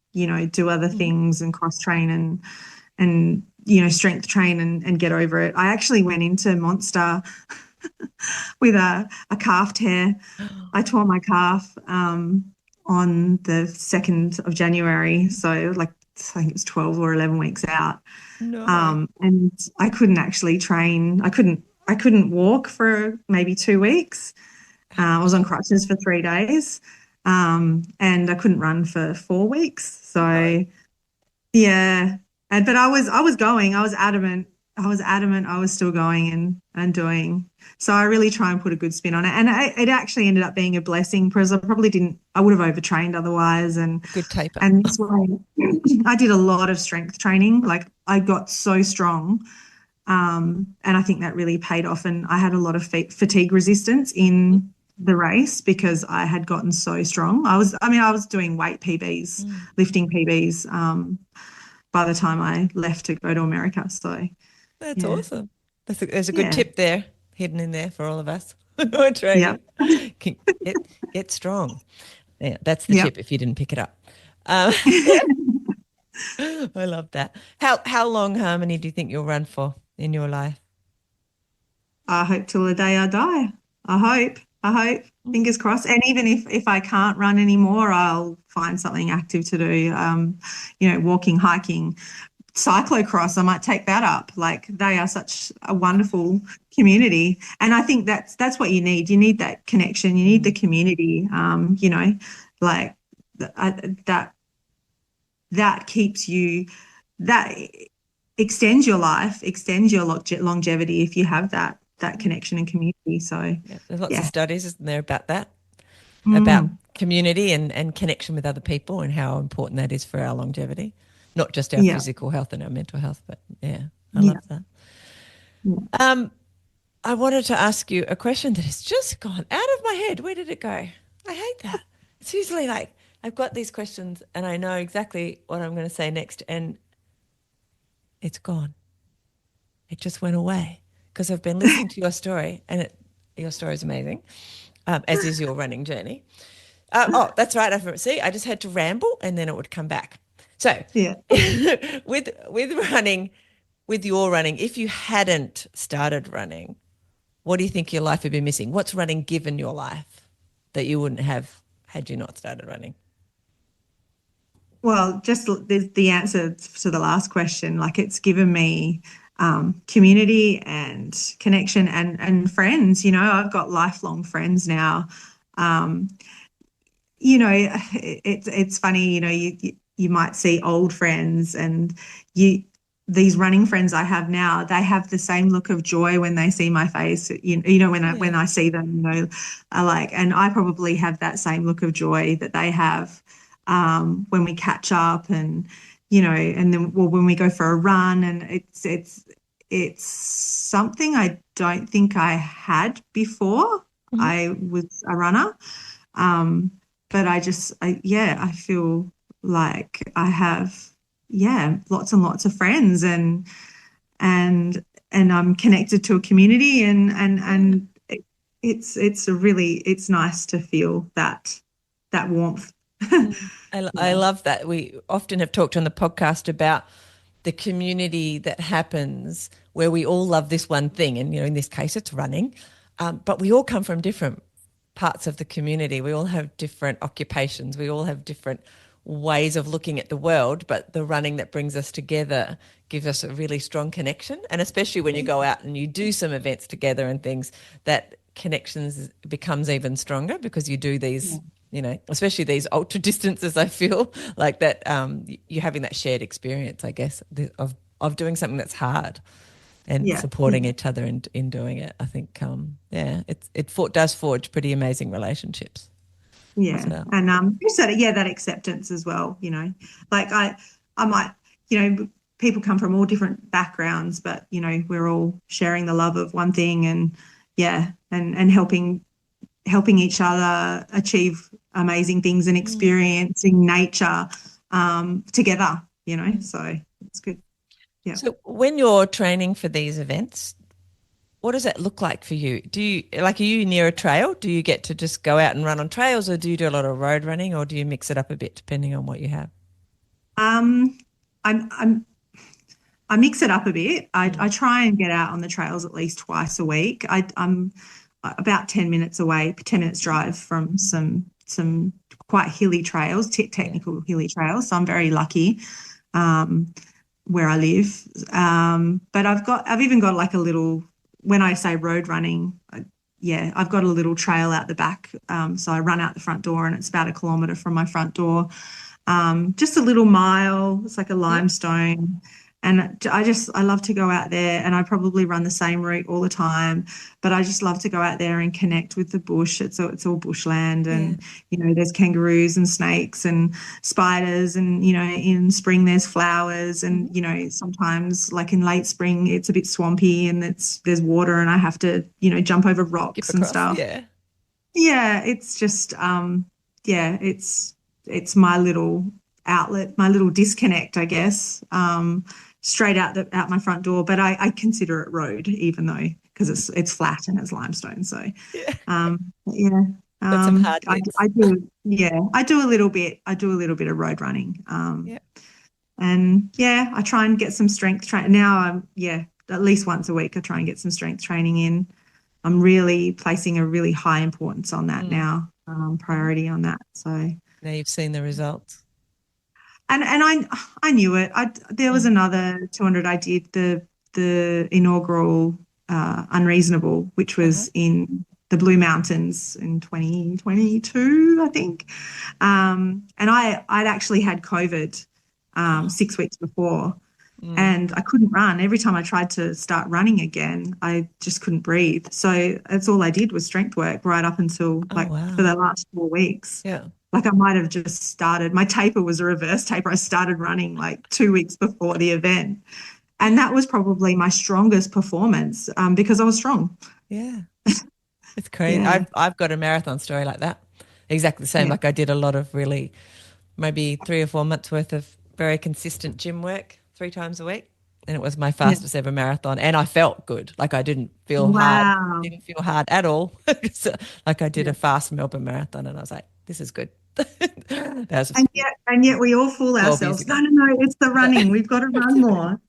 S2: do other
S1: Mm.
S2: things and cross train and strength train and get over it. I actually went into Monster with a calf tear. I tore my calf on the 2nd of January, so like I think it was 12 or 11 weeks out.
S1: No.
S2: And I couldn't actually train. I couldn't walk for maybe 2 weeks. I was on crutches for 3 days, and I couldn't run for 4 weeks.
S1: No.
S2: So yeah, but I was going. I was adamant. I was still going and doing. So I really try and put a good spin on it. And it actually ended up being a blessing because I would have overtrained otherwise.
S1: Good taper.
S2: And this way, I did a lot of strength training. Like I got so strong. And I think that really paid off. And I had a lot of fatigue resistance in the race because I had gotten so strong. I was doing weight PBs, lifting PBs, by the time I left to go to America. So
S1: That's
S2: yeah,
S1: awesome. There's a good
S2: yeah,
S1: tip there hidden in there for all of us who are
S2: yeah,
S1: training. Get, get strong. Yeah, that's the
S2: yeah.
S1: tip if you didn't pick it up. Um, I love that. How long, Harmony, do you think you'll run for in your life?
S2: I hope till the day I die. I hope. I hope. Fingers crossed. And even if I can't run anymore, I'll find something active to do. Walking, hiking, cyclocross. I might take that up. Like they are such a wonderful community, and I think that's what you need. You need that connection. You need the community. Like that that keeps you that extends your life, extends your longevity if you have that connection and community. So
S1: Yeah, there's lots of
S2: yeah.
S1: studies, isn't there, about that, about
S2: Mm,
S1: community and connection with other people and how important that is for our longevity, not just our
S2: yeah.
S1: physical health and our mental health, but yeah, I
S2: Yeah.
S1: love that.
S2: Yeah.
S1: Um, I wanted to ask you a question that has just gone out of my head. Where did it go? I hate that. It's usually like I've got these questions and I know exactly what I'm going to say next, and it's gone. It just went away because I've been listening to your story, and your story is amazing, as is your running journey. Oh, that's right. I just had to ramble, and then it would come back. So,
S2: Yeah.
S1: with running, with your running, if you hadn't started running, what do you think your life would be missing? What's running given your life that you wouldn't have had you not started running?
S2: Well, just the answer to the last question, like it's given me community and connection and friends. I've got lifelong friends now. Um, it's funny. You might see old friends, and you these running friends I have now. They have the same look of joy when they see my face.
S1: Yeah.
S2: When I see them. And I probably have that same look of joy that they have when we catch up, and then when we go for a run, and it's something I don't think I had before
S1: Mhm.
S2: I was a runner. Um, but yeah, I feel like I have, yeah, lots and lots of friends, and and I'm connected to a community,
S1: Yeah.
S2: and it's nice to feel that warmth.
S1: I
S2: Yeah.
S1: love that. We often have talked on the podcast about the community that happens where we all love this one thing. And, in this case, it's running. But we all come from different parts of the community. We all have different occupations. We all have different ways of looking at the world. But the running that brings us together gives us a really strong connection. And especially when you go out and you do some events together and things, that connections becomes even stronger because you do these, especially these ultra distances. I feel like that you're having that shared experience, I guess, of doing something that's hard and
S2: Yeah.
S1: supporting each other in doing it. I think, yeah, does forge pretty amazing relationships.
S2: Yeah.
S1: So,
S2: And you said it, yeah, that acceptance as well, Like I might, people come from all different backgrounds, but we're all sharing the love of one thing, and yeah, and helping each other achieve amazing things and
S1: mm,
S2: experiencing nature together,
S1: mm.
S2: So it's good. Yeah.
S1: So when you're training for these events, what does that look like for you? Are you near a trail? Do you get to just go out and run on trails, or do you do a lot of road running, or do you mix it up a bit depending on what you have?
S2: Um, I'm I mix it up a bit. I
S1: Mm.
S2: try and get out on the trails at least twice a week. I'm about 10 minutes away, 10 minutes drive from some quite hilly trails,
S1: Yeah.
S2: technical hilly trails. So I'm very lucky um, where I live. But I've even got like a little, when I say road running, yeah, I've got a little trail out the back. So I run out the front door, and it's about 1 kilometre from my front door. just a little mile. It's like a limestone. And I love to go out there, and I probably run the same route all the time, but I just love to go out there and connect with the bush. It's all bushland, and, there's kangaroos and snakes and spiders, and, in spring there's flowers, and, sometimes like in late spring, it's a bit swampy and there's water and I have to, jump over rocks and stuff.
S1: Yeah.
S2: Yeah. It's just, it's my little outlet, my little disconnect, I guess. Straight out my front door, but I consider it road, even though, because it's flat and it's limestone. So,
S1: That's some hard hits.
S2: I do a little bit. I do a little bit of road running. And I try and get some strength training now. At least once a week I try and get some strength training in. I'm really placing a really high importance on that now, priority on that. So
S1: now you've seen the results.
S2: And I knew it. There was another 200 I did, the inaugural Unreasonable, which was in the Blue Mountains in 2022, I think. And I'd actually had COVID 6 weeks before, and I couldn't run. Every time I tried to start running again, I just couldn't breathe. So that's all I did was strength work right up until for the last 4 weeks.
S1: Yeah.
S2: Like I might have just started. My taper was a reverse taper. I started running like 2 weeks before the event. And that was probably my strongest performance because I was strong.
S1: Yeah. It's crazy.
S2: Yeah.
S1: I've got a marathon story like that. Exactly the same.
S2: Yeah.
S1: Like I did a lot of really maybe 3 or 4 months worth of very consistent gym work 3 times a week. And it was my fastest ever marathon. And I felt good. Like I didn't feel hard. Didn't feel hard at all. Like I did a fast Melbourne marathon and I was like, this is good.
S2: And yet we all fool ourselves. No, it's the running. We've got to run more.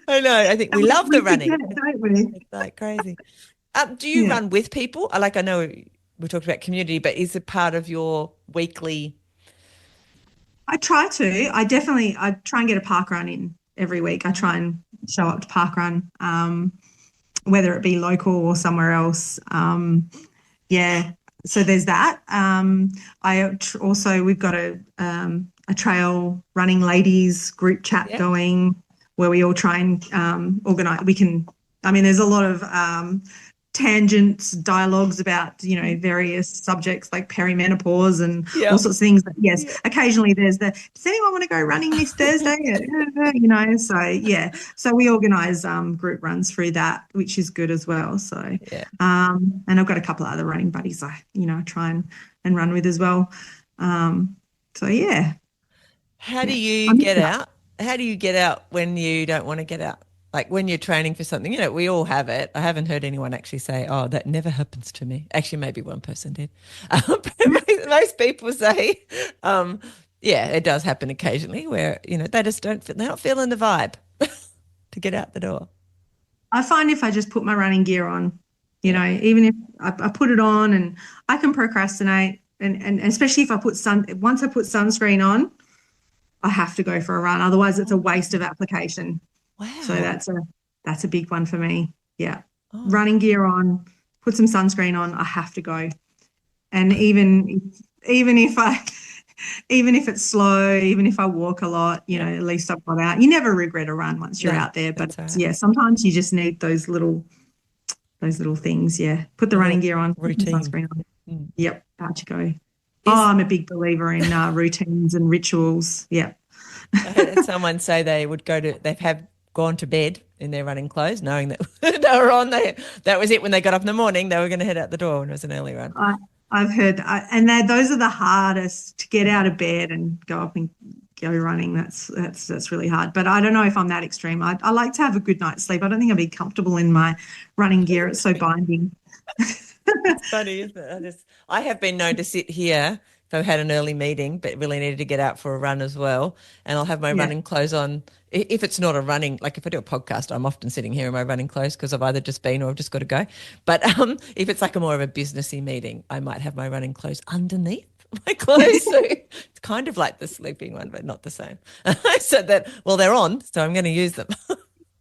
S1: I know. I think we love the running.
S2: Forget, don't we?
S1: It's like crazy. Do you run with people? Like I know we talked about community, but is it part of your weekly?
S2: I try to. I try and get a park run in every week. I try and show up to park run, whether it be local or somewhere else. So there's that. We've got a trail running ladies group chat going where we all try and organise. There's a lot of tangents, dialogues about, various subjects like perimenopause and all sorts of things. But occasionally there's does anyone want to go running this Thursday? So we organise group runs through that, which is good as well. So, and I've got a couple of other running buddies I try and run with as well. How do
S1: you get out? How do you get out when you don't want to get out? Like when you're training for something, we all have it. I haven't heard anyone actually say, oh, that never happens to me. Actually, maybe one person did. Most people say, it does happen occasionally where, they just they're not feeling the vibe to get out the door.
S2: I find if I just put my running gear on, even if I put it on and I can procrastinate and especially if once I put sunscreen on, I have to go for a run. Otherwise it's a waste of application.
S1: Wow.
S2: So that's a big one for me. Yeah. Oh. Running gear on, put some sunscreen on, I have to go. And even if it's slow, even if I walk a lot, at least I've got out. You never regret a run once you're out there. But sometimes you just need those little things. Yeah. Put the running gear on,
S1: routine.
S2: Put the sunscreen on. Yep. Out you go. I'm a big believer in routines and rituals. Yeah.
S1: I heard someone say they've gone to bed in their running clothes knowing that they were on there. That was it. When they got up in the morning, they were going to head out the door when it was an early run.
S2: I've heard, and those are the hardest to get out of bed and go up and go running. That's really hard. But I don't know if I'm that extreme. I like to have a good night's sleep. I don't think I'd be comfortable in my running gear. It's so binding.
S1: It's funny, isn't it? I have been known to sit here if I've had an early meeting but really needed to get out for a run as well, and I'll have my running clothes on. If it's not a running, like if I do a podcast, I'm often sitting here in my running clothes because I've either just been or I've just got to go. But if it's like a more of a businessy meeting, I might have my running clothes underneath my clothes. So it's kind of like the sleeping one, but not the same. So they're on, so I'm going to use them.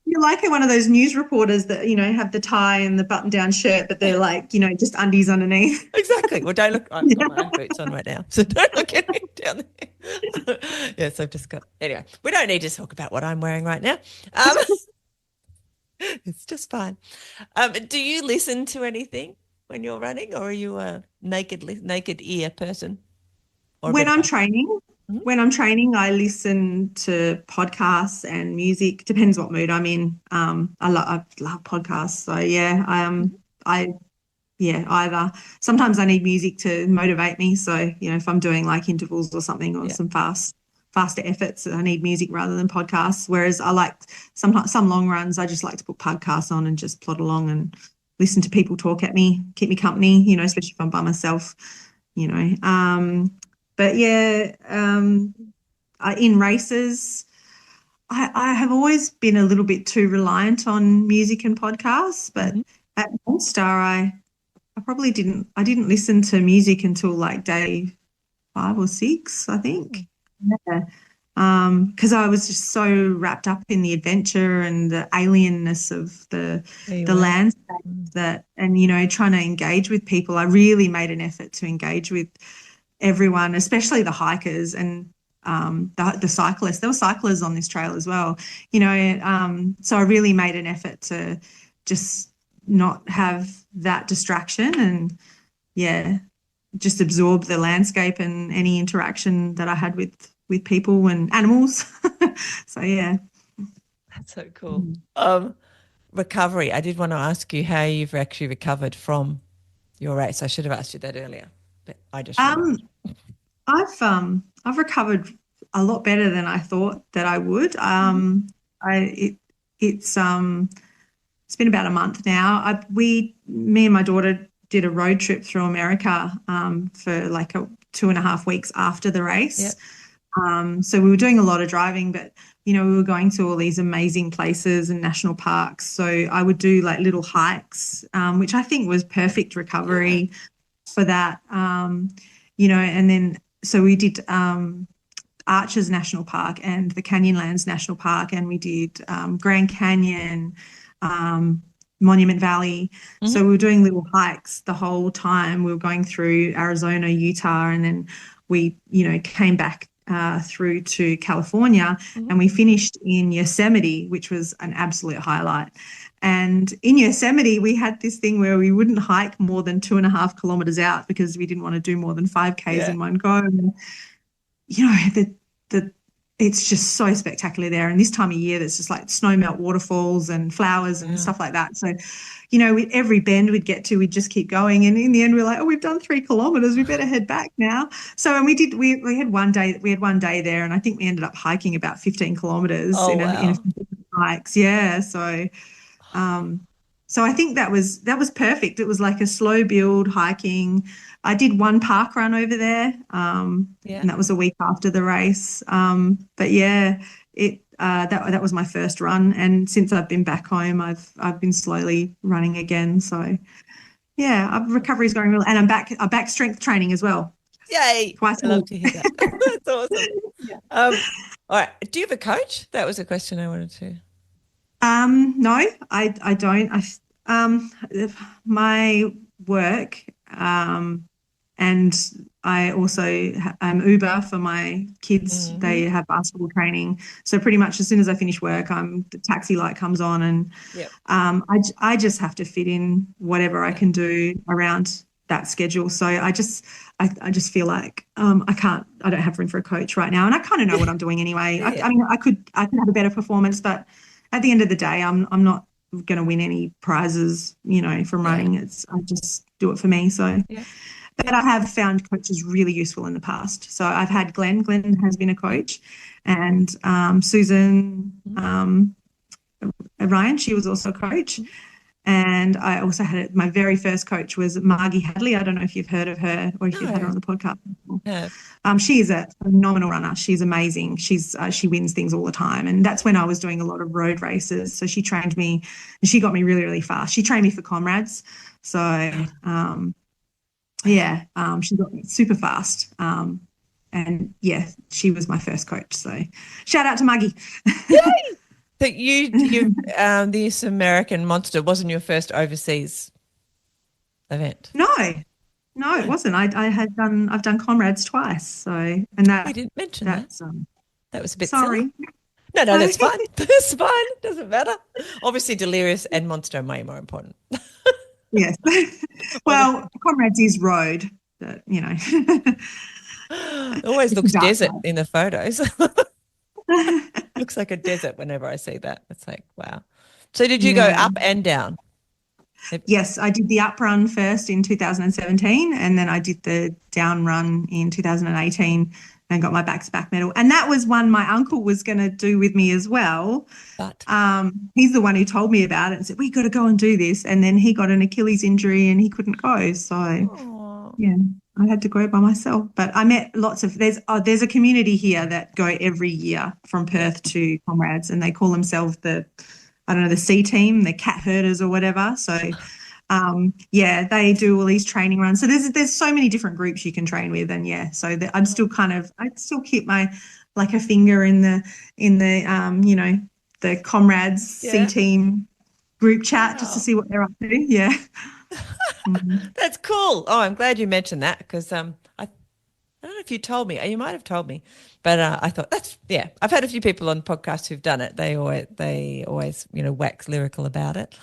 S2: You're like one of those news reporters that, have the tie and the button-down shirt, but they're like, just undies underneath.
S1: Exactly. Well, don't look. I've got my own boots on right now, so don't look at me down there. Yes, I've just got. Anyway, we don't need to talk about what I'm wearing right now. Um, it's just fine. Do you listen to anything when you're running, or are you a naked ear person, or a bit
S2: When
S1: of
S2: I'm
S1: both?
S2: training,
S1: Mhm.
S2: when I'm training, I listen to podcasts and music. Depends what mood I'm in. I love podcasts. So yeah, I yeah, either. Sometimes I need music to motivate me. So, if I'm doing like intervals or something or
S1: Yeah.
S2: some faster efforts, I need music rather than podcasts. Whereas I like sometimes some long runs, I just like to put podcasts on and just plod along and listen to people talk at me, keep me company, especially if I'm by myself, you know. But yeah, in races, I have always been a little bit too reliant on music and podcasts, but
S1: Mhm.
S2: at Monster, I didn't listen to music until like day 5 or 6, I think. Yeah. Because I was just so wrapped up in the adventure and the alienness of
S1: There you
S2: the
S1: were.
S2: landscape
S1: Mm.
S2: and trying to engage with people. I really made an effort to engage with everyone, especially the hikers and the cyclists. There were cyclists on this trail as well, so I really made an effort to just not have that distraction and yeah, just absorb the landscape and any interaction that I had with people and animals. So yeah.
S1: That's so cool. Recovery. I did want to ask you how you've actually recovered from your race. I should have asked you that earlier, but I just remembered.
S2: Um, I've recovered a lot better than I thought that I would.
S1: Mhm.
S2: I it it's been about a month now. Me and my daughter did a road trip through America for like 2.5 weeks after the
S1: Yeah.
S2: race. So we were doing a lot of driving, but we were going to all these amazing places and national parks. So I would do like little hikes, which I think was perfect
S1: Yeah.
S2: recovery for that. And then so we did Arches National Park and the Canyonlands National Park, and we did Grand Canyon, um, Monument Valley.
S1: Hmm.
S2: So we were doing little hikes the whole time. We were going through Arizona, Utah, and then we, came back through to California,
S1: Hmm.
S2: and we finished in Yosemite, which was an absolute highlight. And in Yosemite, we had this thing where we wouldn't hike more than 2.5 kilometers out because we didn't want to do more than 5Ks
S1: Yeah.
S2: in one go. And the it's just so spectacular there. And this time of year, there's just like snow melt waterfalls and flowers and
S1: Wow.
S2: stuff like that. So, with every bend we'd get to, we'd just keep going. And in the end, we're like, oh, we've done 3 kilometers. We better head back now. So, and we had one day there, and I think we ended up hiking about 15 kilometers
S1: Oh,
S2: in a
S1: wow.
S2: few different hikes. Yeah. Um, so I think that was perfect. It was like a slow build hiking. I did one park run over there,
S1: Yeah.
S2: and that was a week after the race. But yeah, that was my first run, and since I've been back home, I've been slowly running again. So yeah, recovery's going really, and I'm back strength training as well,
S1: Yay.
S2: twice
S1: I
S2: a
S1: love
S2: week.
S1: to hear that. That's awesome.
S2: Yeah.
S1: All right. Do you have a coach? That was a question I wanted to.
S2: No, I don't. Um, my work, and I also Uber for my kids.
S1: Hmm.
S2: They have basketball training, so pretty much as soon as I finish work, the taxi light comes on, and
S1: Yep.
S2: I just have to fit in whatever I
S1: Yeah.
S2: can do around that schedule. So I just feel like I don't have room for a coach right now, and I kind of know what I'm doing anyway.
S1: Yeah.
S2: I
S1: Yeah.
S2: mean, I could have a better performance, but at the end of the day, I'm not going to win any prizes, from
S1: Yeah.
S2: running. I just do it for me. So,
S1: Yeah.
S2: but
S1: Good.
S2: I have found coaches really useful in the past. So I've had Glenn. Glenn has been a coach, and Susan
S1: Mhm.
S2: Ryan. She was also a coach.
S1: Mhm.
S2: And I also had my very first coach was Margie Hadley. I don't know if you've heard of her or if you've had her
S1: No.
S2: on the podcast before.
S1: No.
S2: She is a phenomenal runner. She's amazing. She wins things all the time, and that's when I was doing a lot of road races. So she trained me, and she got me really, really fast. She trained me for comrades, so
S1: Wow.
S2: yeah, she got me super fast. And yeah, she was my first coach. So shout out to Maggie.
S1: So this American Monster wasn't your first overseas event.
S2: No, No, it wasn't. I've done comrades twice. So, and
S1: We didn't mention that.
S2: that's,
S1: That was a bit silly.
S2: sorry.
S1: No, that's fine. That's fine. Doesn't matter. Obviously, Delirious and Monster are way more important.
S2: Yes. Well, comrades is road, but
S1: It always
S2: it's a
S1: looks
S2: dark
S1: desert in the photos.
S2: side.
S1: Looks like a desert whenever I see that. It's like, wow. So did you go
S2: Yeah.
S1: up and down?
S2: Yes, I did the up run first in 2017, and then I did the down run in 2018 and got my back-to-back medal. And that was one my uncle was going to do with me as well.
S1: But
S2: He's the one who told me about it and said, we got to go and do this. And then he got an Achilles injury and he couldn't go. So,
S1: oh,
S2: yeah, I had to go by myself. But I met lots of, there's a community here that go every year from
S1: yeah.
S2: Perth to Comrades, and they call themselves I don't know, the C team, the cat herders or whatever. So, yeah, they do all these training runs. So there's so many different groups you can train with, and yeah, so I'm still I still keep my like a finger in the comrades C
S1: Yeah.
S2: team group chat just to
S1: Wow.
S2: see what they're up to. Yeah. Mhm.
S1: That's cool. Oh, I'm glad you mentioned that because I don't know if you told me. You might have told me, but I thought that's yeah. I've had a few people on podcasts who've done it. They always wax lyrical about it.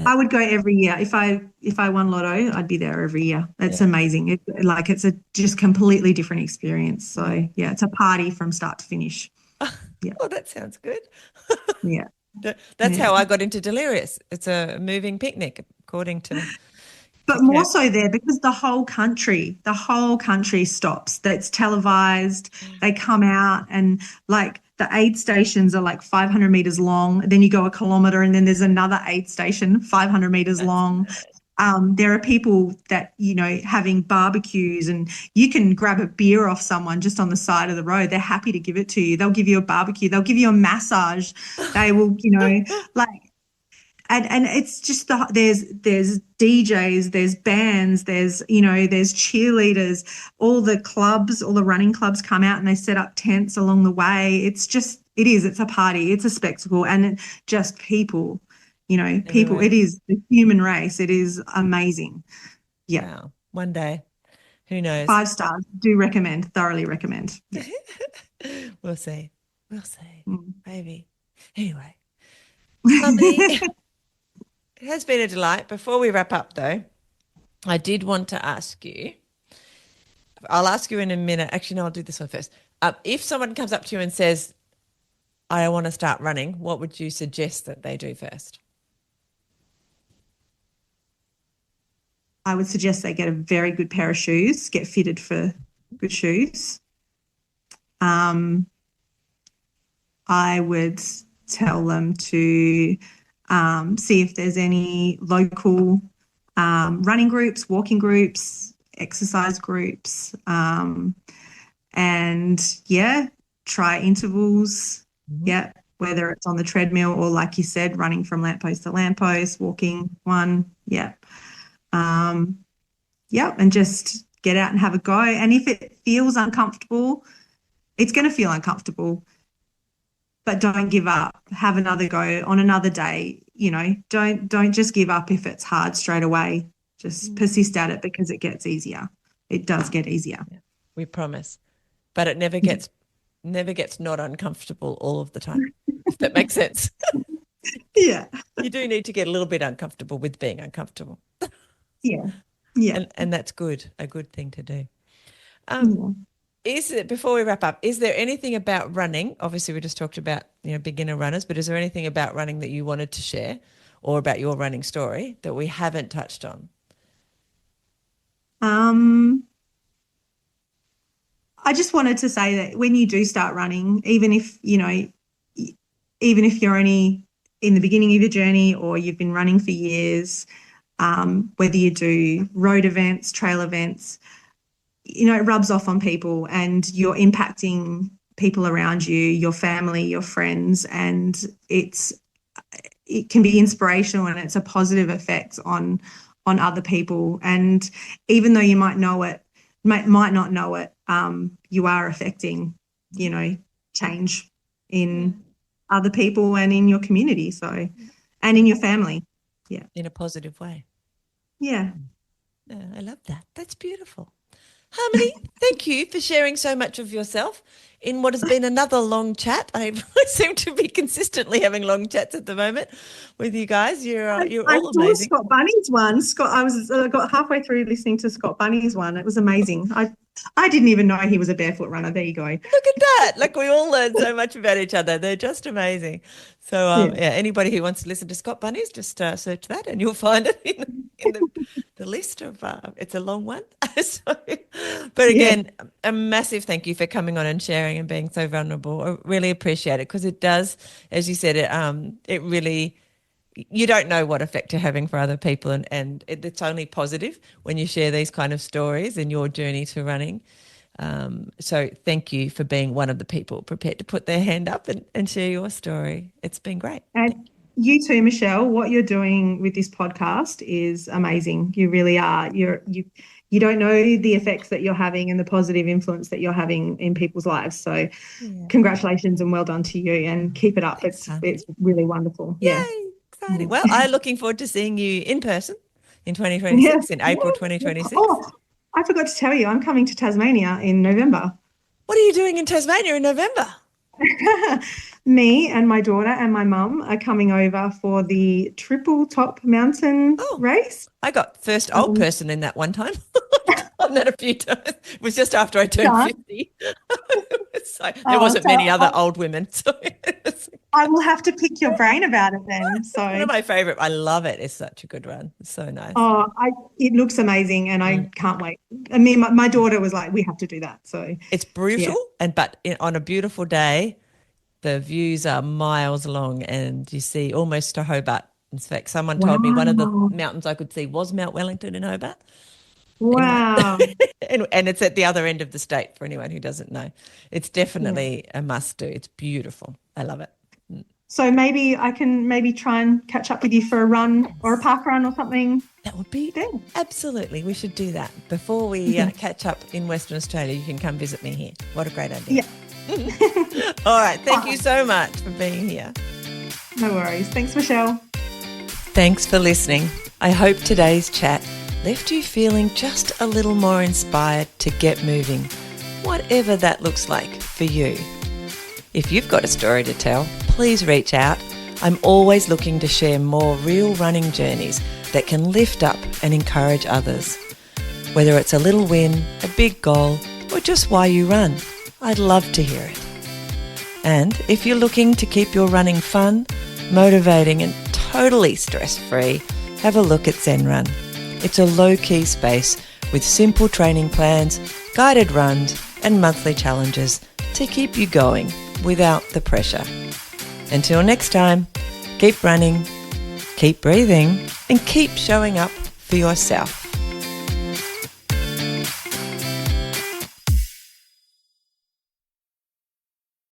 S2: I would go every year. If I won Lotto, I'd be there every year. It's
S1: Yeah.
S2: amazing. It's a just completely different experience. So yeah, it's a party from start to finish. Yeah.
S1: Oh, that sounds good.
S2: Yeah.
S1: That's
S2: Yeah.
S1: how I got into Delirious. It's a moving picnic, according to
S2: But more
S1: Kat.
S2: so there because the whole country stops. That's televised. They come out and like the aid stations are like 500 meters long. Then you go a kilometer and then there's another aid station 500 meters
S1: That's
S2: long. There are people that, having barbecues, and you can grab a beer off someone just on the side of the road. They're happy to give it to you. They'll give you a barbecue. They'll give you a massage. They will, like, and it's just there's DJs, there's bands, there's cheerleaders, all the running clubs come out and they set up tents along the way. It's a party, it's a spectacle, and just people,
S1: everywhere.
S2: it is the human race. It is amazing. Yeah.
S1: Wow. One day, who knows?
S2: 5 stars. Do recommend, thoroughly recommend. Yeah.
S1: We'll see. We'll see.
S2: Mm.
S1: Maybe. Anyway, Harmony, it has been a delight. Before we wrap up, though, I did want to ask you. I'll ask you in a minute. Actually, no, I'll do this one first. If someone comes up to you and says, I want to start running, what would you suggest that they do first?
S2: I would suggest they get a very good pair of shoes, get fitted for good shoes. I would tell them to see if there's any local running groups, walking groups, exercise groups, and yeah, try intervals.
S1: Mhm.
S2: Yeah, whether it's on the treadmill or, like you said, running from lamppost to lamppost, walking one. Yeah. Yeah, and just get out and have a go. And if it feels uncomfortable, it's going to feel uncomfortable, but don't give up. Have another go on another day. Don't just give up if it's hard straight away. Just persist at it because it gets easier. It does get easier.
S1: Yeah, we promise. But it never gets not uncomfortable all of the time, if that makes sense.
S2: Yeah.
S1: You do need to get a little bit uncomfortable with being uncomfortable.
S2: Yeah. Yeah.
S1: And that's good, a good thing to do.
S2: Yeah.
S1: Before we wrap up, is there anything about running? Obviously, we just talked about, beginner runners, but is there anything about running that you wanted to share or about your running story that we haven't touched on?
S2: I just wanted to say that when you do start running, even if you're only in the beginning of your journey or you've been running for years, whether you do road events, trail events, it rubs off on people and you're impacting people around you, your family, your friends, and it can be inspirational and it's a positive effect on other people. And even though you might not know it, you are affecting, change in other people and in your community. So, and in your family. Yeah.
S1: In a positive way.
S2: Yeah.
S1: I love that. That's beautiful. Harmony, thank you for sharing so much of yourself in what has been another long chat. I seem to be consistently having long chats at the moment with you guys. You're
S2: I
S1: all
S2: saw
S1: amazing.
S2: Scott Bunny's one. I got halfway through listening to Scott Bunny's one. It was amazing. I didn't even know he was a barefoot runner. There you go.
S1: Look at that. Like we all learn so much about each other. They're just amazing. So anybody who wants to listen to Scott Bunny's, just search that and you'll find it in the list of, it's a long one. But again, a massive thank you for coming on and sharing and being so vulnerable. I really appreciate it because it does, as you said, it really, you don't know what effect you're having for other people, and it's only positive when you share these kind of stories in your journey to running. So thank you for being one of the people prepared to put their hand up and share your story. It's been great.
S2: And you too, Michelle. What you're doing with this podcast is amazing. You really are. You don't know the effects that you're having and the positive influence that you're having in people's lives. So congratulations and well done to you, and keep it up. It's really wonderful.
S1: Yay, exciting. Well, I'm looking forward to seeing you in person in 2026, in April 2026.
S2: Oh, I forgot to tell you, I'm coming to Tasmania in November.
S1: What are you doing in Tasmania in November?
S2: Me and my daughter and my mum are coming over for the Triple Top Mountain race.
S1: I got first old person in that one time. I've done that a few times. It was just after I turned 50. So there wasn't many other old women. So
S2: I will have to pick your brain about it then. So
S1: one of my favourite. I love it. It's such a good run. It's so nice.
S2: Oh, it looks amazing, and I can't wait. I mean, my daughter was like, "We have to do that." So
S1: it's brutal, but on a beautiful day, the views are miles long, and you see almost to Hobart. In fact, someone told me one of the mountains I could see was Mount Wellington in Hobart.
S2: Wow.
S1: And it's at the other end of the state for anyone who doesn't know. It's definitely a must do. It's beautiful. I love it.
S2: So maybe I can try and catch up with you for a run or a park run or something.
S1: That would be absolutely. We should do that. Before we catch up in Western Australia, you can come visit me here. What a great idea.
S2: Yeah.
S1: All right. Thank you so much for being here.
S2: No worries. Thanks, Michelle.
S1: Thanks for listening. I hope today's chat left you feeling just a little more inspired to get moving, whatever that looks like for you. If you've got a story to tell, please reach out. I'm always looking to share more real running journeys that can lift up and encourage others. Whether it's a little win, a big goal, or just why you run, I'd love to hear it. And if you're looking to keep your running fun, motivating and totally stress-free, have a look at Zen Run. It's a low-key space with simple training plans, guided runs and monthly challenges to keep you going without the pressure. Until next time, keep running, keep breathing and keep showing up for yourself.